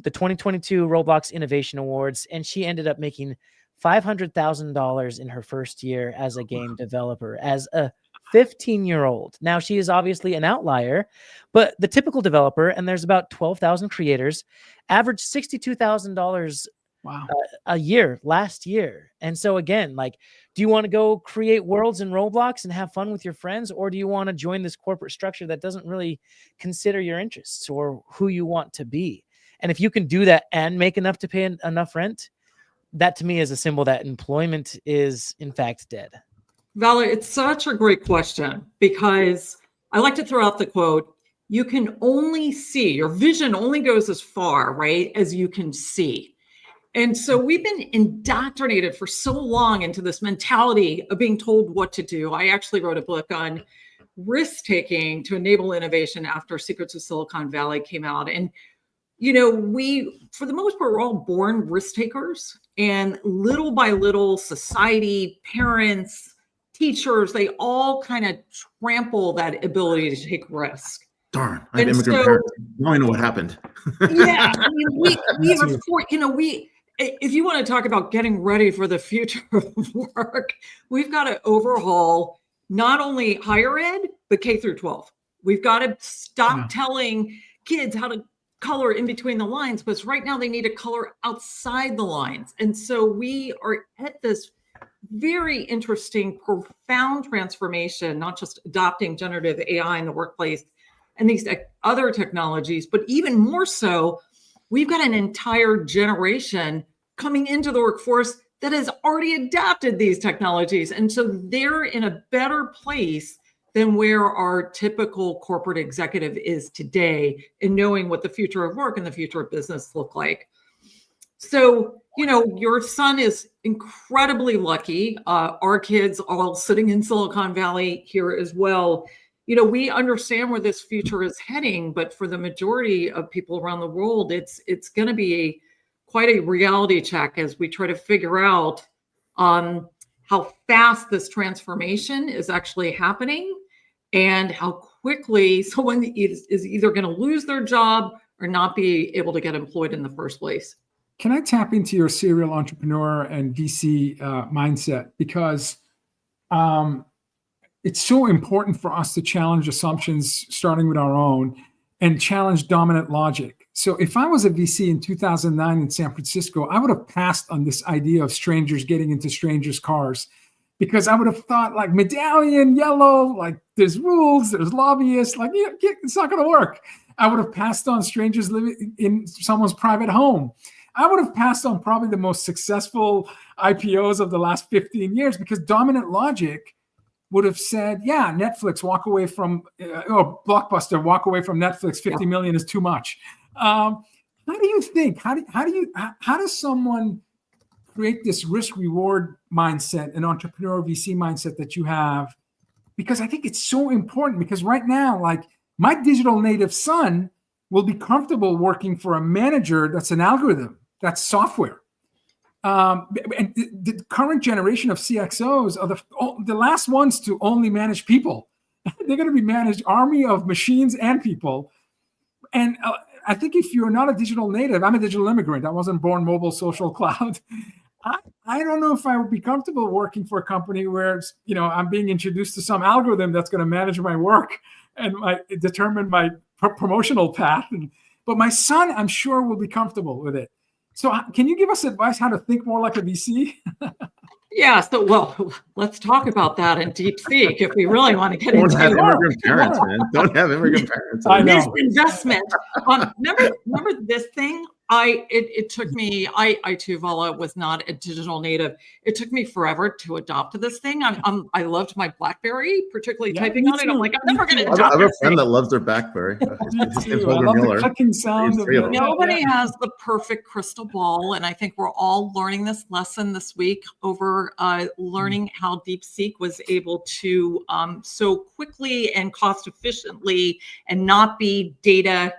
Speaker 3: the 2022 Roblox Innovation Awards, and she ended up making $500,000 in her first year as a game developer, as a 15-year-old. Now, she is obviously an outlier, but the typical developer, and there's about 12,000 creators, average $62,000
Speaker 6: Wow.
Speaker 3: last year. And so again, like, do you want to go create worlds in Roblox and have fun with your friends, or do you want to join this corporate structure that doesn't really consider your interests or who you want to be? And if you can do that and make enough to pay enough rent, that to me is a symbol that employment is in fact dead.
Speaker 2: Vala, it's such a great question, because I like to throw out the quote, you can only see, your vision only goes as far, right, as you can see. And so we've been indoctrinated for so long into this mentality of being told what to do. I actually wrote a book on risk-taking to enable innovation after Secrets of Silicon Valley came out. And, you know, we, for the most part, we're all born risk takers. And little by little, society, parents, teachers, they all kind of trample that ability to take risk.
Speaker 1: Darn, I have immigrant parents. Now I know what happened.
Speaker 2: Yeah, I mean, we are, you know, if you want to talk about getting ready for the future of work, we've got to overhaul not only higher ed, but K through 12. We've got to stop telling kids how to color in between the lines, because right now they need to color outside the lines. And so we are at this very interesting, profound transformation, not just adopting generative AI in the workplace and these other technologies, but even more so, we've got an entire generation coming into the workforce that has already adopted these technologies. And so they're in a better place than where our typical corporate executive is today in knowing what the future of work and the future of business look like. So, you know, your son is incredibly lucky. Our kids all sitting in Silicon Valley here as well. You know, we understand where this future is heading, but for the majority of people around the world, it's going to be quite a reality check as we try to figure out how fast this transformation is actually happening and how quickly someone is either going to lose their job or not be able to get employed in the first place.
Speaker 6: Can I tap into your serial entrepreneur and VC mindset? Because it's so important for us to challenge assumptions, starting with our own, and challenge dominant logic. So if I was a VC in 2009 in San Francisco, I would have passed on this idea of strangers getting into strangers' cars, because I would have thought, like, medallion, yellow, like there's rules, there's lobbyists, like, yeah, it's not going to work. I would have passed on strangers living in someone's private home. I would have passed on probably the most successful IPOs of the last 15 years, because dominant logic would have said, yeah, Netflix, walk away from, or Blockbuster, walk away from Netflix, 50 million is too much. How do you think, how does someone create this risk reward mindset, an entrepreneur VC mindset that you have? Because I think it's so important, because right now, like, my digital native son will be comfortable working for a manager that's an algorithm, that's software. And the current generation of CXOs are the last ones to only manage people. They're going to be managed army of machines and people. And I think if you're not a digital native, I'm a digital immigrant. I wasn't born mobile, social, cloud. I don't know if I would be comfortable working for a company where, you know, I'm being introduced to some algorithm that's going to manage my work and determine my promotional path. But my son, I'm sure, will be comfortable with it. So can you give us advice how to think more like a VC?
Speaker 2: Yeah, so, well, let's talk about that in DeepSeek if we really want to get into it.
Speaker 1: Don't have immigrant parents, man. Don't have immigrant parents.
Speaker 6: I know.
Speaker 2: Misinvestment. Remember this thing? It took me, I too, Vala, was not a digital native. It took me forever to adopt this thing. I loved my BlackBerry, particularly typing on it. I'm like, I'm never going to adopt
Speaker 1: I have a friend that loves their BlackBerry.
Speaker 6: I love the clicking sound.
Speaker 2: Nobody has the perfect crystal ball. And I think we're all learning this lesson this week over learning how DeepSeek was able to so quickly and cost efficiently and not be data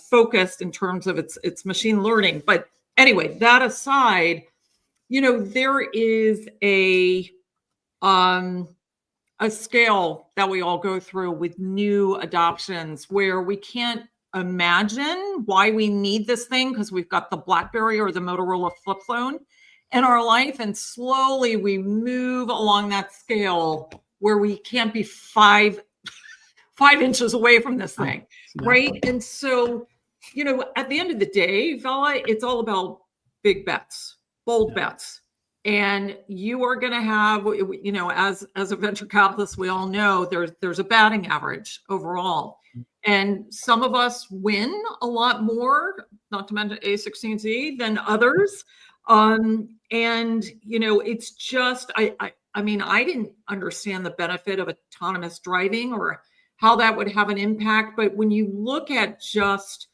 Speaker 2: focused in terms of its machine learning. But anyway, that aside, you know, there is a scale that we all go through with new adoptions where we can't imagine why we need this thing because we've got the BlackBerry or the Motorola flip phone in our life, and slowly we move along that scale where we can't be five inches away from this thing, right? And so, you know, at the end of the day, Vala, it's all about big bets, bold bets. And you are going to have, you know, as a venture capitalist, we all know there's a batting average overall. And some of us win a lot more, not to mention A16Z, than others. And, you know, it's just, I mean, I didn't understand the benefit of autonomous driving or how that would have an impact. But when you look at just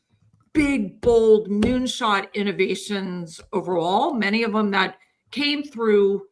Speaker 2: big, bold, moonshot innovations overall, many of them that came through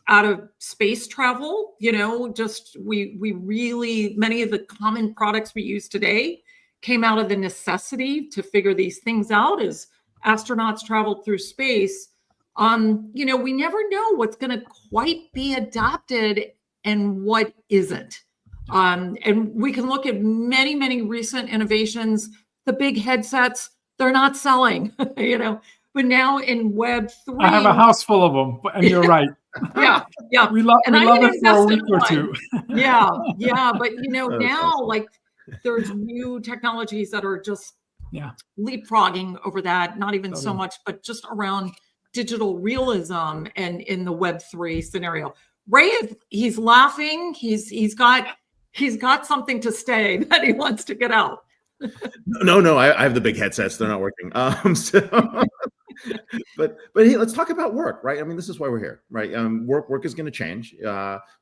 Speaker 2: out of space travel, you know, just we really, many of the common products we use today came out of the necessity to figure these things out as astronauts traveled through space. You know, we never know what's going to quite be adopted and what isn't. And we can look at many, many recent innovations. The big headsets, they're not selling, you know, but now in Web3.
Speaker 6: I have a house full of them, and you're right.
Speaker 2: Yeah.
Speaker 6: We love it for a week or two.
Speaker 2: Yeah. But, you know, now like there's new technologies that are just leapfrogging over that, not even so much, but just around digital realism and in the Web3 scenario. Ray, he's laughing. He's got something to say that he wants to get out.
Speaker 1: No, I have the big headsets. They're not working. But hey, let's talk about work, right? I mean, this is why we're here, right? Work is going to change.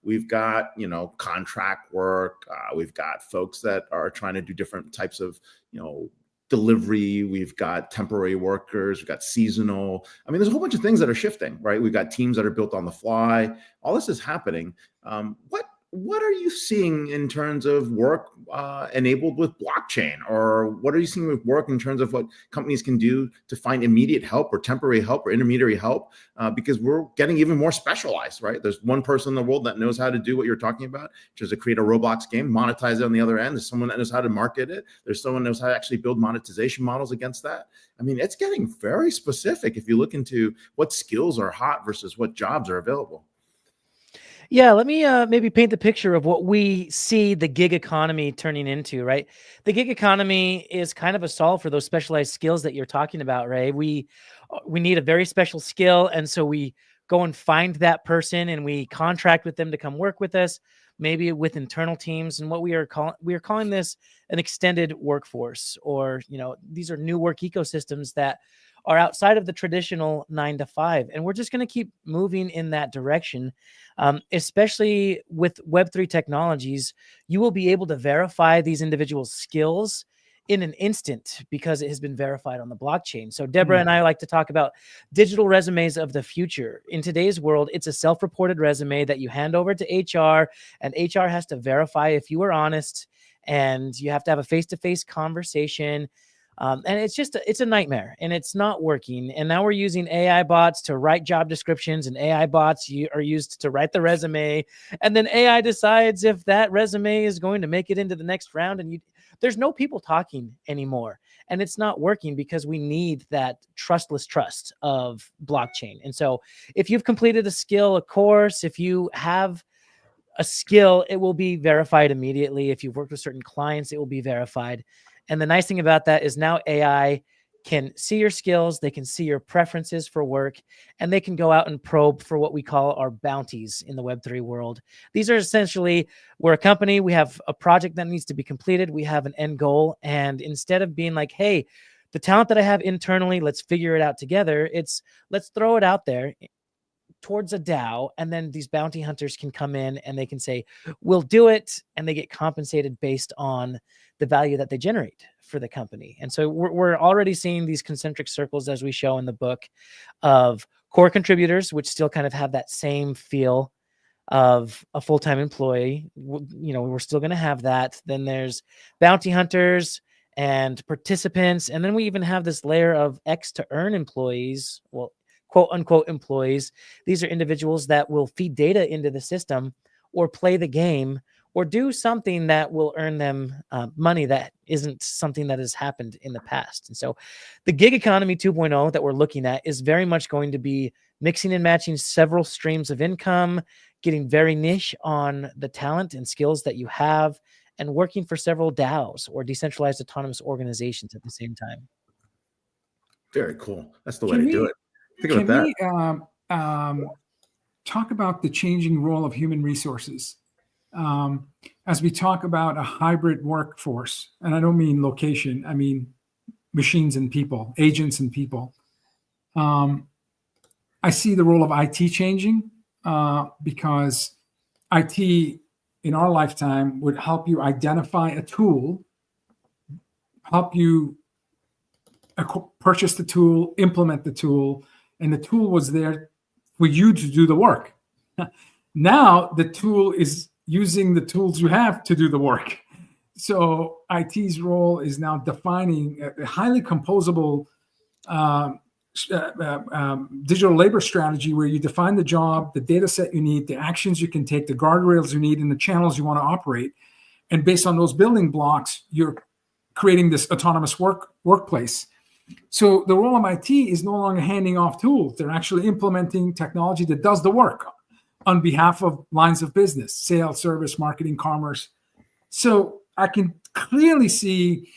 Speaker 1: We've got, you know, contract work. We've got folks that are trying to do different types of, you know, delivery. We've got temporary workers. We've got seasonal. I mean, there's a whole bunch of things that are shifting, right? We've got teams that are built on the fly. All this is happening. What are you seeing in terms of work enabled with blockchain? Or what are you seeing with work in terms of what companies can do to find immediate help or temporary help or intermediary help? Because we're getting even more specialized, right? There's one person in the world that knows how to do what you're talking about, which is to create a Roblox game, monetize it on the other end. There's someone that knows how to market it. There's someone that knows how to actually build monetization models against that. I mean, it's getting very specific if you look into what skills are hot versus what jobs are available.
Speaker 3: Yeah, let me maybe paint the picture of what we see the gig economy turning into, right? The gig economy is kind of a solve for those specialized skills that you're talking about, Ray. We need a very special skill, and so we go and find that person and we contract with them to come work with us, maybe with internal teams. And what we are calling this an extended workforce, or, you know, these are new work ecosystems that are outside of the traditional 9 to 5. And we're just going to keep moving in that direction. Especially with Web3 technologies, you will be able to verify these individual skills in an instant because it has been verified on the blockchain. So Deborah and I like to talk about digital resumes of the future. In today's world, it's a self-reported resume that you hand over to HR, and HR has to verify if you were honest, and you have to have a face-to-face conversation. And it's a nightmare, and it's not working. And now we're using AI bots to write job descriptions, and AI bots are used to write the resume. And then AI decides if that resume is going to make it into the next round. And there's no people talking anymore. And it's not working because we need that trustless trust of blockchain. And so if you've completed a skill, a course, if you have a skill, it will be verified immediately. If you've worked with certain clients, it will be verified. And the nice thing about that is now AI can see your skills, they can see your preferences for work, and they can go out and probe for what we call our bounties in the Web3 world. These are essentially, we're a company, we have a project that needs to be completed, we have an end goal, and instead of being like, hey, the talent that I have internally, let's figure it out together, it's let's throw it out there towards a DAO, and then these bounty hunters can come in and they can say, we'll do it, and they get compensated based on the value that they generate for the company. And so we're already seeing these concentric circles, as we show in the book, of core contributors, which still kind of have that same feel of a full-time employee. You know, we're still going to have that. Then there's bounty hunters and participants, and then we even have this layer of X to earn employees, well, quote unquote employees. These are individuals that will feed data into the system or play the game or do something that will earn them money that isn't something that has happened in the past. And so the gig economy 2.0 that we're looking at is very much going to be mixing and matching several streams of income, getting very niche on the talent and skills that you have, and working for several DAOs or decentralized autonomous organizations at the same time.
Speaker 1: Very cool. That's the way to do it. Think
Speaker 6: Can
Speaker 1: about that.
Speaker 6: we talk about the changing role of human resources as we talk about a hybrid workforce? And I don't mean location, I mean machines and people, agents and people. I see the role of IT changing because IT in our lifetime would help you identify a tool, help you purchase the tool, implement the tool, and the tool was there for you to do the work. Now the tool is using the tools you have to do the work. So IT's role is now defining a highly composable digital labor strategy where you define the job, the data set you need, the actions you can take, the guardrails you need, and the channels you want to operate. And based on those building blocks, you're creating this autonomous workplace. So the role of IT is no longer handing off tools. They're actually implementing technology that does the work on behalf of lines of business, sales, service, marketing, commerce. So I can clearly see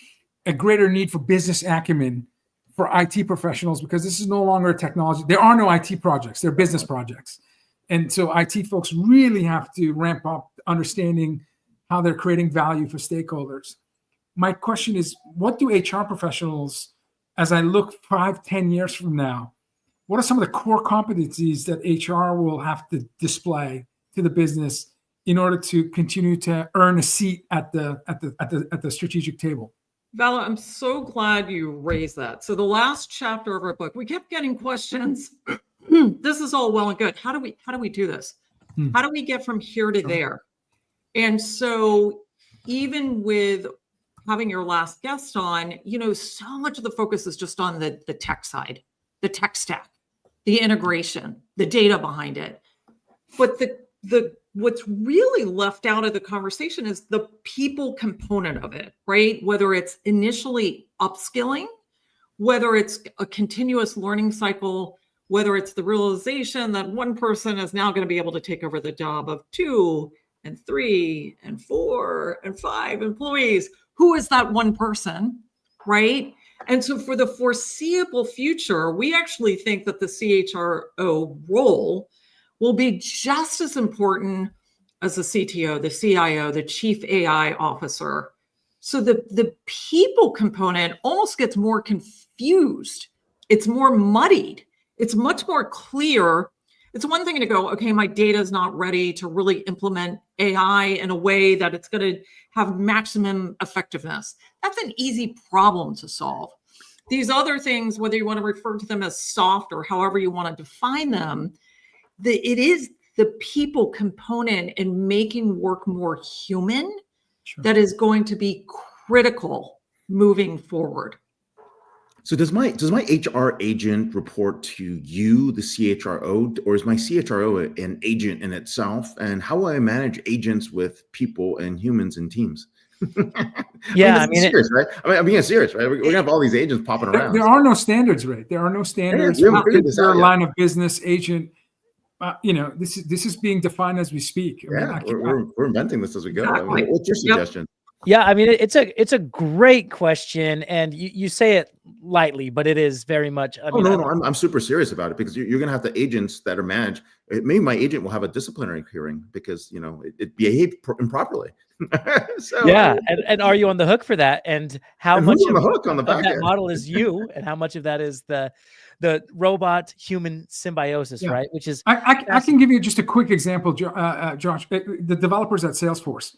Speaker 6: a greater need for business acumen for IT professionals because this is no longer a technology. There are no IT projects, they're business projects. And so IT folks really have to ramp up understanding how they're creating value for stakeholders. My question is, what do HR professionals, as I look 5-10 years from now, what are some of the core competencies that HR will have to display to the business in order to continue to earn a seat at the strategic table?
Speaker 2: Vala, I'm so glad you raised that. So the last chapter of our book, we kept getting questions. This is all well and good. How do we do this? How do we get from here to there? And so even with having your last guest on, so much of the focus is just on the tech side, the tech stack, the integration, the data behind it. But the what's really left out of the conversation is the people component of it, right? Whether it's initially upskilling, whether it's a continuous learning cycle, whether it's the realization that one person is now going to be able to take over the job of 2 and 3 and 4 and 5 employees. Who is that one person, right? And so for the foreseeable future, we actually think that the CHRO role will be just as important as the CTO, the CIO, the chief AI officer. So the people component almost gets more confused. It's more muddied. It's much more clear. It's one thing to go, okay, my data is not ready to really implement AI in a way that it's going to have maximum effectiveness. That's an easy problem to solve. These other things, whether you want to refer to them as soft or however you want to define them, it is the people component in making work more human that is going to be critical moving forward.
Speaker 1: So does my HR agent report to you, the CHRO, or is my CHRO an agent in itself? And how will I manage agents with people and humans and teams?
Speaker 3: Yeah,
Speaker 1: I mean, serious, right? I'm being serious, right? We're gonna have all these agents popping around.
Speaker 6: There are no standards, right? There are no standards.
Speaker 1: Yeah, we haven't figured this out yet.
Speaker 6: Line of business agent. This is being defined as we speak.
Speaker 1: We're inventing this as we go.
Speaker 2: Exactly.
Speaker 1: What's your suggestion?
Speaker 3: Yeah, I mean, it's a great question, and you say it lightly, but it is very much.
Speaker 1: I'm super serious about it because you're going to have the agents that are managed. Maybe my agent will have a disciplinary hearing because it behaved improperly. So,
Speaker 3: yeah, and are you on the hook for that? And how much
Speaker 1: on the hook on the back
Speaker 3: that
Speaker 1: end?
Speaker 3: model is you, and how much of that is the robot human symbiosis,
Speaker 6: Yeah.
Speaker 3: right? Which is
Speaker 6: I can give you just a quick example, Josh. The developers at Salesforce.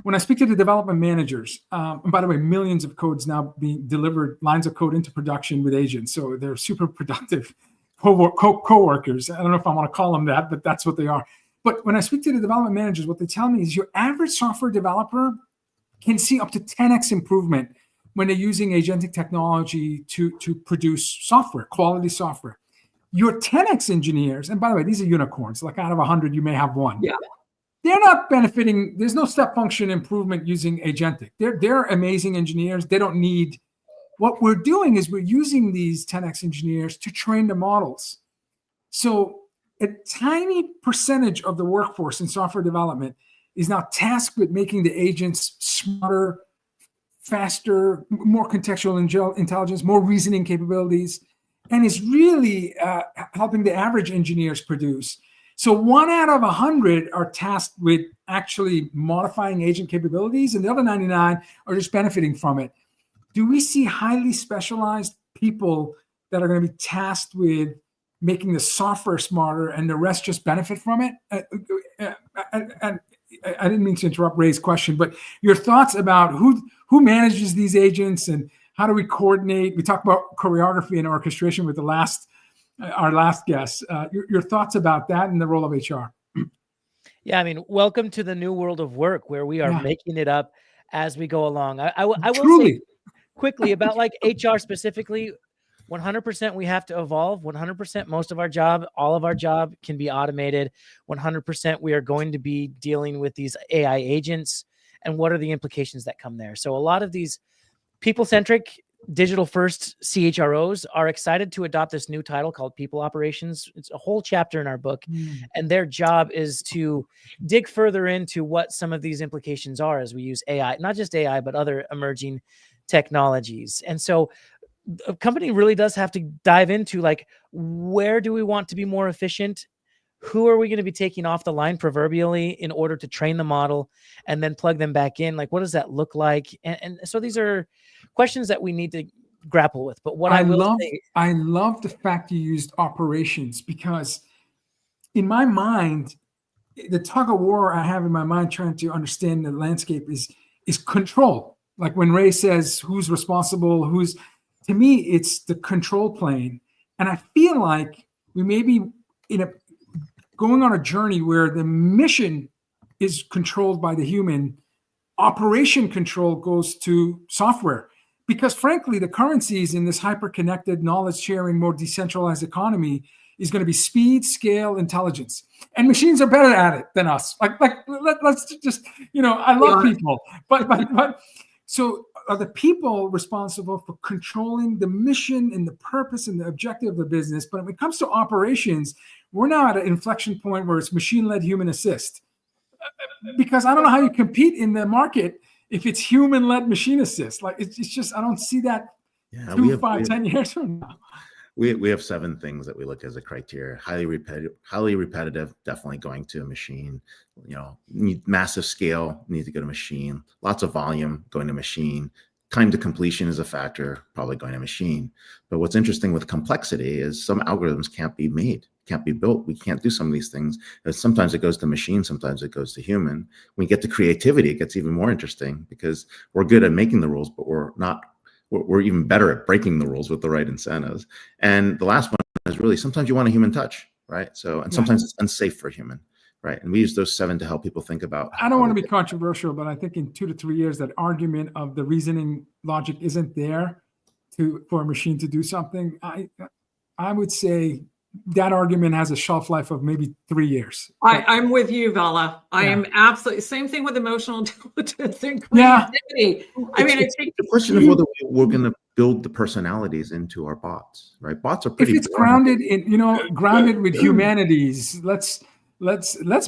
Speaker 6: When I speak to the development managers, and by the way, millions of codes now being delivered, lines of code into production with agents. So they're super productive co-workers. I don't know if I want to call them that, but that's what they are. But when I speak to the development managers, what they tell me is your average software developer can see up to 10x improvement when they're using agentic technology to produce software, quality software. Your 10x engineers, and by the way, these are unicorns, like out of 100, you may have one.
Speaker 2: Yeah.
Speaker 6: They're not benefiting. There's no step function improvement using agentic. They're amazing engineers. They don't need. What we're doing is we're using these 10x engineers to train the models. So a tiny percentage of the workforce in software development is now tasked with making the agents smarter, faster, more contextual intelligence, more reasoning capabilities. and is really helping the average engineers produce. So 1 out of 100 are tasked with actually modifying agent capabilities, and the other 99 are just benefiting from it. Do we see highly specialized people that are going to be tasked with making the software smarter and the rest just benefit from it? And I didn't mean to interrupt Ray's question, but your thoughts about who manages these agents and how do we coordinate? We talked about choreography and orchestration with our last guest. Your thoughts about that and the role of HR?
Speaker 3: Yeah, I mean, welcome to the new world of work where we are making it up as we go along. I will say quickly about like HR specifically, 100% we have to evolve. 100% most of our job, all of our job can be automated. 100% we are going to be dealing with these AI agents and what are the implications that come there. So a lot of these people-centric digital first CHROs are excited to adopt this new title called People Operations. It's a whole chapter in our book. And their job is to dig further into what some of these implications are as we use AI, not just AI, but other emerging technologies. And so a company really does have to dive into like, where do we want to be more efficient? Who are we going to be taking off the line proverbially in order to train the model and then plug them back in? Like, what does that look like? And so these are questions that we need to grapple with. But what I
Speaker 6: love the fact you used operations, because in my mind, the tug of war I have in my mind trying to understand the landscape is control. Like when Ray says who's responsible, to me, it's the control plane. And I feel like we may be going on a journey where the mission is controlled by the human, operation control goes to software. Because frankly, the currencies in this hyper-connected, knowledge-sharing, more decentralized economy is going to be speed, scale, intelligence. And machines are better at it than us. Let's just, I love people. But so are the people responsible for controlling the mission and the purpose and the objective of the business? But when it comes to operations, we're now at an inflection point where it's machine-led human assist. Because I don't know how you compete in the market if it's human-led machine assist. Like it's just, I don't see that 10 years from now.
Speaker 1: We have 7 things that we look as a criteria. Highly repetitive, definitely going to a machine. Need massive scale, need to go to machine. Lots of volume, going to machine. Time to completion is a factor, probably going to machine. But what's interesting with complexity is some algorithms can't be made, can't be built. We can't do some of these things. Sometimes it goes to machine, sometimes it goes to human. When we get to creativity, it gets even more interesting because we're good at making the rules, but we're even better at breaking the rules with the right incentives. And the last one is really, sometimes you want a human touch, right? So, and sometimes it's unsafe for human, right? And we use those 7 to help people think about.
Speaker 6: I don't want to be controversial, but I think in 2 to 3 years, that argument of the reasoning logic isn't there for a machine to do something. I would say that argument has a shelf life of maybe 3 years.
Speaker 2: I'm with you, Vala. I am absolutely same thing with emotional intelligence and creativity.
Speaker 1: It's the question of whether we're going to build the personalities into our bots, right? Bots are pretty.
Speaker 6: If it's grounded in, grounded with humanities, let's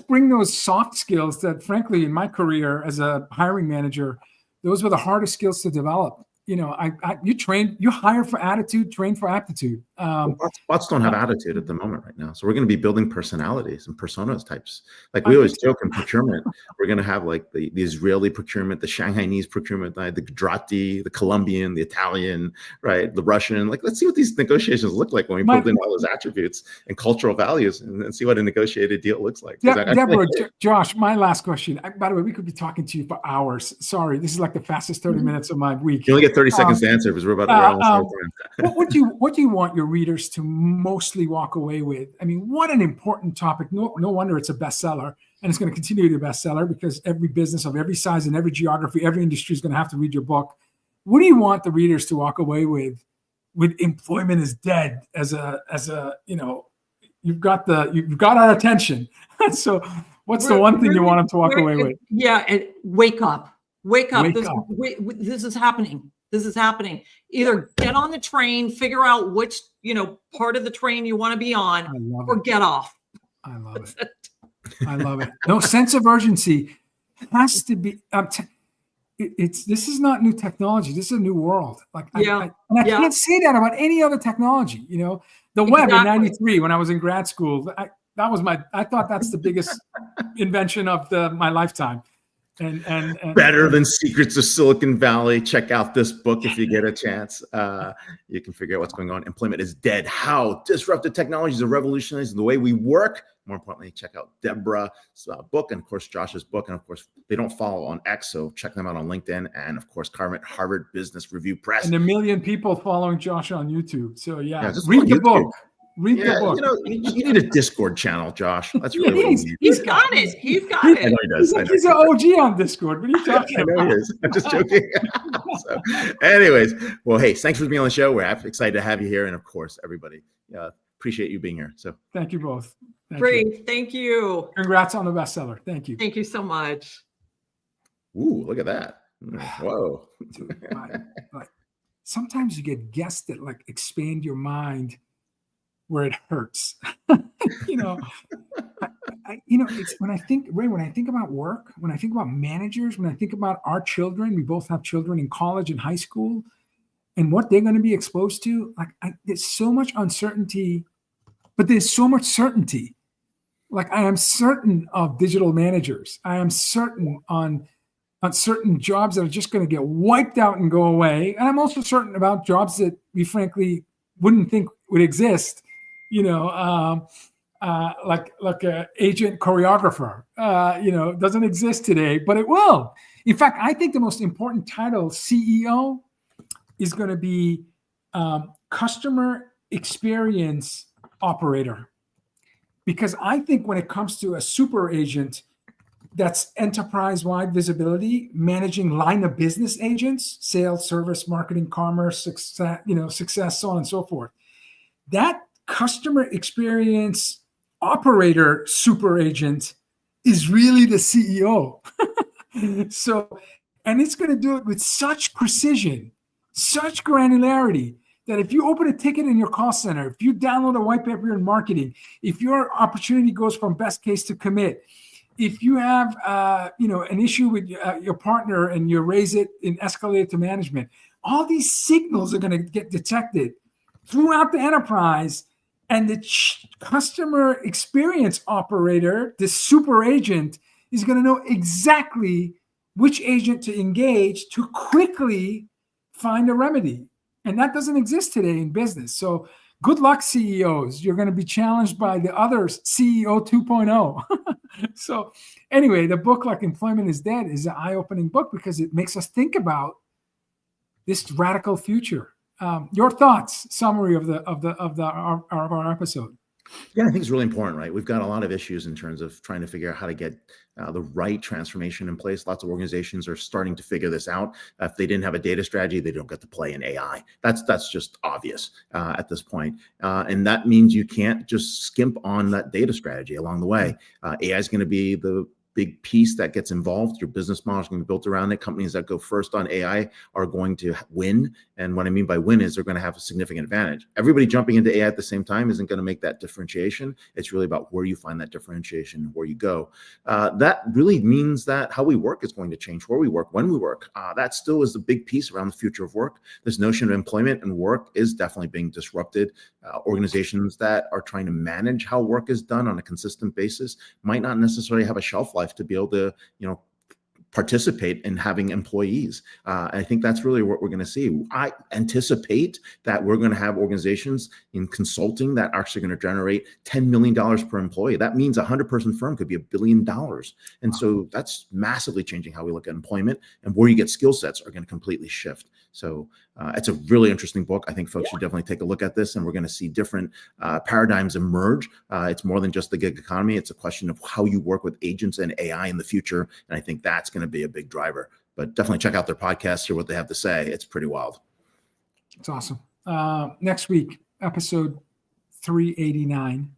Speaker 6: bring those soft skills that, frankly, in my career as a hiring manager, those were the hardest skills to develop. You hire for attitude, train for aptitude.
Speaker 1: Bots don't have attitude at the moment right now. So we're going to be building personalities and personas types. Like we always joke in procurement, we're going to have like the Israeli procurement, the Shanghainese procurement, the Gujarati, the Colombian, the Italian, right? The Russian. Like, let's see what these negotiations look like when we build in all those attributes and cultural values and see what a negotiated deal looks like.
Speaker 6: Deborah, Josh, my last question. By the way, we could be talking to you for hours. Sorry, this is like the fastest 30 minutes of my week.
Speaker 1: You only get 30 seconds to answer because we're about
Speaker 6: what do you want your readers to mostly walk away with? I mean, what an important topic. No wonder it's a bestseller, and it's going to continue to be a bestseller because every business of every size and every geography, every industry is going to have to read your book. What do you want the readers to walk away with employment is dead as a you've got our attention. So what's the one thing you want them to walk away with?
Speaker 2: Yeah, and wake up. This is happening. This is happening. Either get on the train, figure out which, part of the train you want to be on, or get off.
Speaker 6: I love it. I love it. No, sense of urgency has to be. this is not new technology. This is a new world. Like,
Speaker 2: Yeah.
Speaker 6: I can't say that about any other technology. You know, the web in '93 when I was in grad school, I thought that's the biggest invention of my lifetime. And
Speaker 1: better than Secrets of Silicon Valley. Check out this book if you get a chance. You can figure out what's going on. Employment is Dead: How Disruptive Technologies Are Revolutionizing the Way We Work. More importantly, check out Deborah's book, and of course Josh's book, and of course they don't follow on X, so check them out on LinkedIn, and of course Harvard Business Review Press.
Speaker 6: And 1 million people following Josh on YouTube. So
Speaker 1: just
Speaker 6: read the book. Read the book.
Speaker 1: You know, you need a Discord channel, Josh. That's really what you need.
Speaker 2: He's got it. He's got
Speaker 1: I
Speaker 2: it.
Speaker 1: know he does.
Speaker 6: He's an OG on Discord. What are you talking about?
Speaker 1: I know he is. I'm just joking. So, anyways, well, hey, thanks for being on the show. We're excited to have you here, and of course, everybody, appreciate you being here. So,
Speaker 6: thank you both.
Speaker 2: Great. Thank you.
Speaker 6: Congrats on the bestseller. Thank you.
Speaker 2: Thank you so much.
Speaker 1: Ooh, look at that. Whoa.
Speaker 6: Like, sometimes you get guests that like expand your mind where it hurts. You know, it's when I think about work, when I think about managers, when I think about our children, we both have children in college and high school, and what they're going to be exposed to. Like, there's so much uncertainty, but there's so much certainty. Like, I am certain of digital managers. I am certain on certain jobs that are just going to get wiped out and go away. And I'm also certain about jobs that we frankly wouldn't think would exist. You know, like a agent choreographer, doesn't exist today, but it will. In fact, I think the most important title, CEO, is going to be customer experience operator. Because I think when it comes to a super agent, that's enterprise-wide visibility, managing line of business agents, sales, service, marketing, commerce, success, so on and so forth. That customer experience operator super agent is really the CEO. So, and it's going to do it with such precision, such granularity, that if you open a ticket in your call center, if you download a white paper in marketing, if your opportunity goes from best case to commit, if you have an issue with your partner and you raise it and escalate it to management, all these signals are going to get detected throughout the enterprise, and the customer experience operator, the super agent, is going to know exactly which agent to engage to quickly find a remedy. And that doesn't exist today in business. So good luck, CEOs. You're going to be challenged by the others, CEO 2.0. So anyway, the book, like Employment is Dead, is an eye-opening book because it makes us think about this radical future. Your thoughts, summary of our episode.
Speaker 1: Yeah, I think it's really important, right? We've got a lot of issues in terms of trying to figure out how to get the right transformation in place. Lots of organizations are starting to figure this out. If they didn't have a data strategy, they don't get to play in AI. That's just obvious at this point. And that means you can't just skimp on that data strategy along the way. AI is going to be the big piece that gets involved. Your business model is going to be built around it. Companies that go first on AI are going to win. And what I mean by win is they're going to have a significant advantage. Everybody jumping into AI at the same time isn't going to make that differentiation. It's really about where you find that differentiation and where you go. That really means that how we work is going to change, where we work, when we work. That still is the big piece around the future of work. This notion of employment and work is definitely being disrupted. Organizations that are trying to manage how work is done on a consistent basis might not necessarily have a shelf life to be able to, participate in having employees. I think that's really what we're going to see. I anticipate that we're going to have organizations in consulting that are actually going to generate $10 million per employee. That means a 100-person firm could be $1 billion. And so that's massively changing how we look at employment, and where you get skill sets are going to completely shift. So it's a really interesting book. I think folks should definitely take a look at this, and we're going to see different paradigms emerge. It's more than just the gig economy. It's a question of how you work with agents and AI in the future. And I think that's going to be a big driver. But definitely check out their podcast, hear what they have to say. It's pretty wild.
Speaker 6: It's awesome. Next week, episode 389.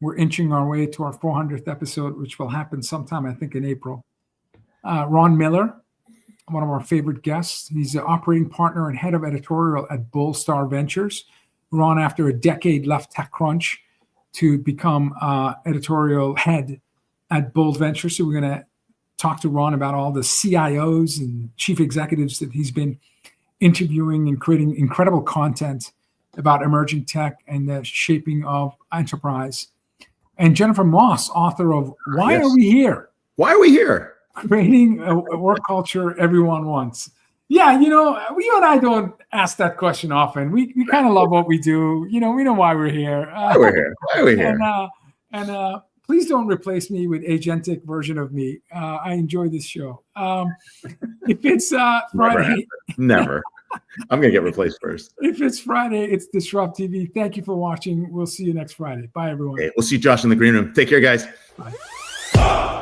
Speaker 6: We're inching our way to our 400th episode, which will happen sometime, I think, in April. Ron Miller, one of our favorite guests. He's the operating partner and head of editorial at Bull Star Ventures. Ron, after a decade, left TechCrunch to become editorial head at Bull Ventures. So we're going to talk to Ron about all the CIOs and chief executives that he's been interviewing and creating incredible content about emerging tech and the shaping of enterprise. And Jennifer Moss, author of Why Are We Here?
Speaker 1: Why are we here?
Speaker 6: Creating a work culture everyone wants. Yeah, you and I don't ask that question often. We kind of love what we do. We know why we're here.
Speaker 1: Why we're here? Why are we here?
Speaker 6: And please don't replace me with agentic version of me. I enjoy this show. If it's Friday,
Speaker 1: never. I'm gonna get replaced first.
Speaker 6: If it's Friday, it's Disrupt TV. Thank you for watching. We'll see you next Friday. Bye, everyone.
Speaker 1: Okay, we'll see Josh in the green room. Take care, guys.
Speaker 6: Bye.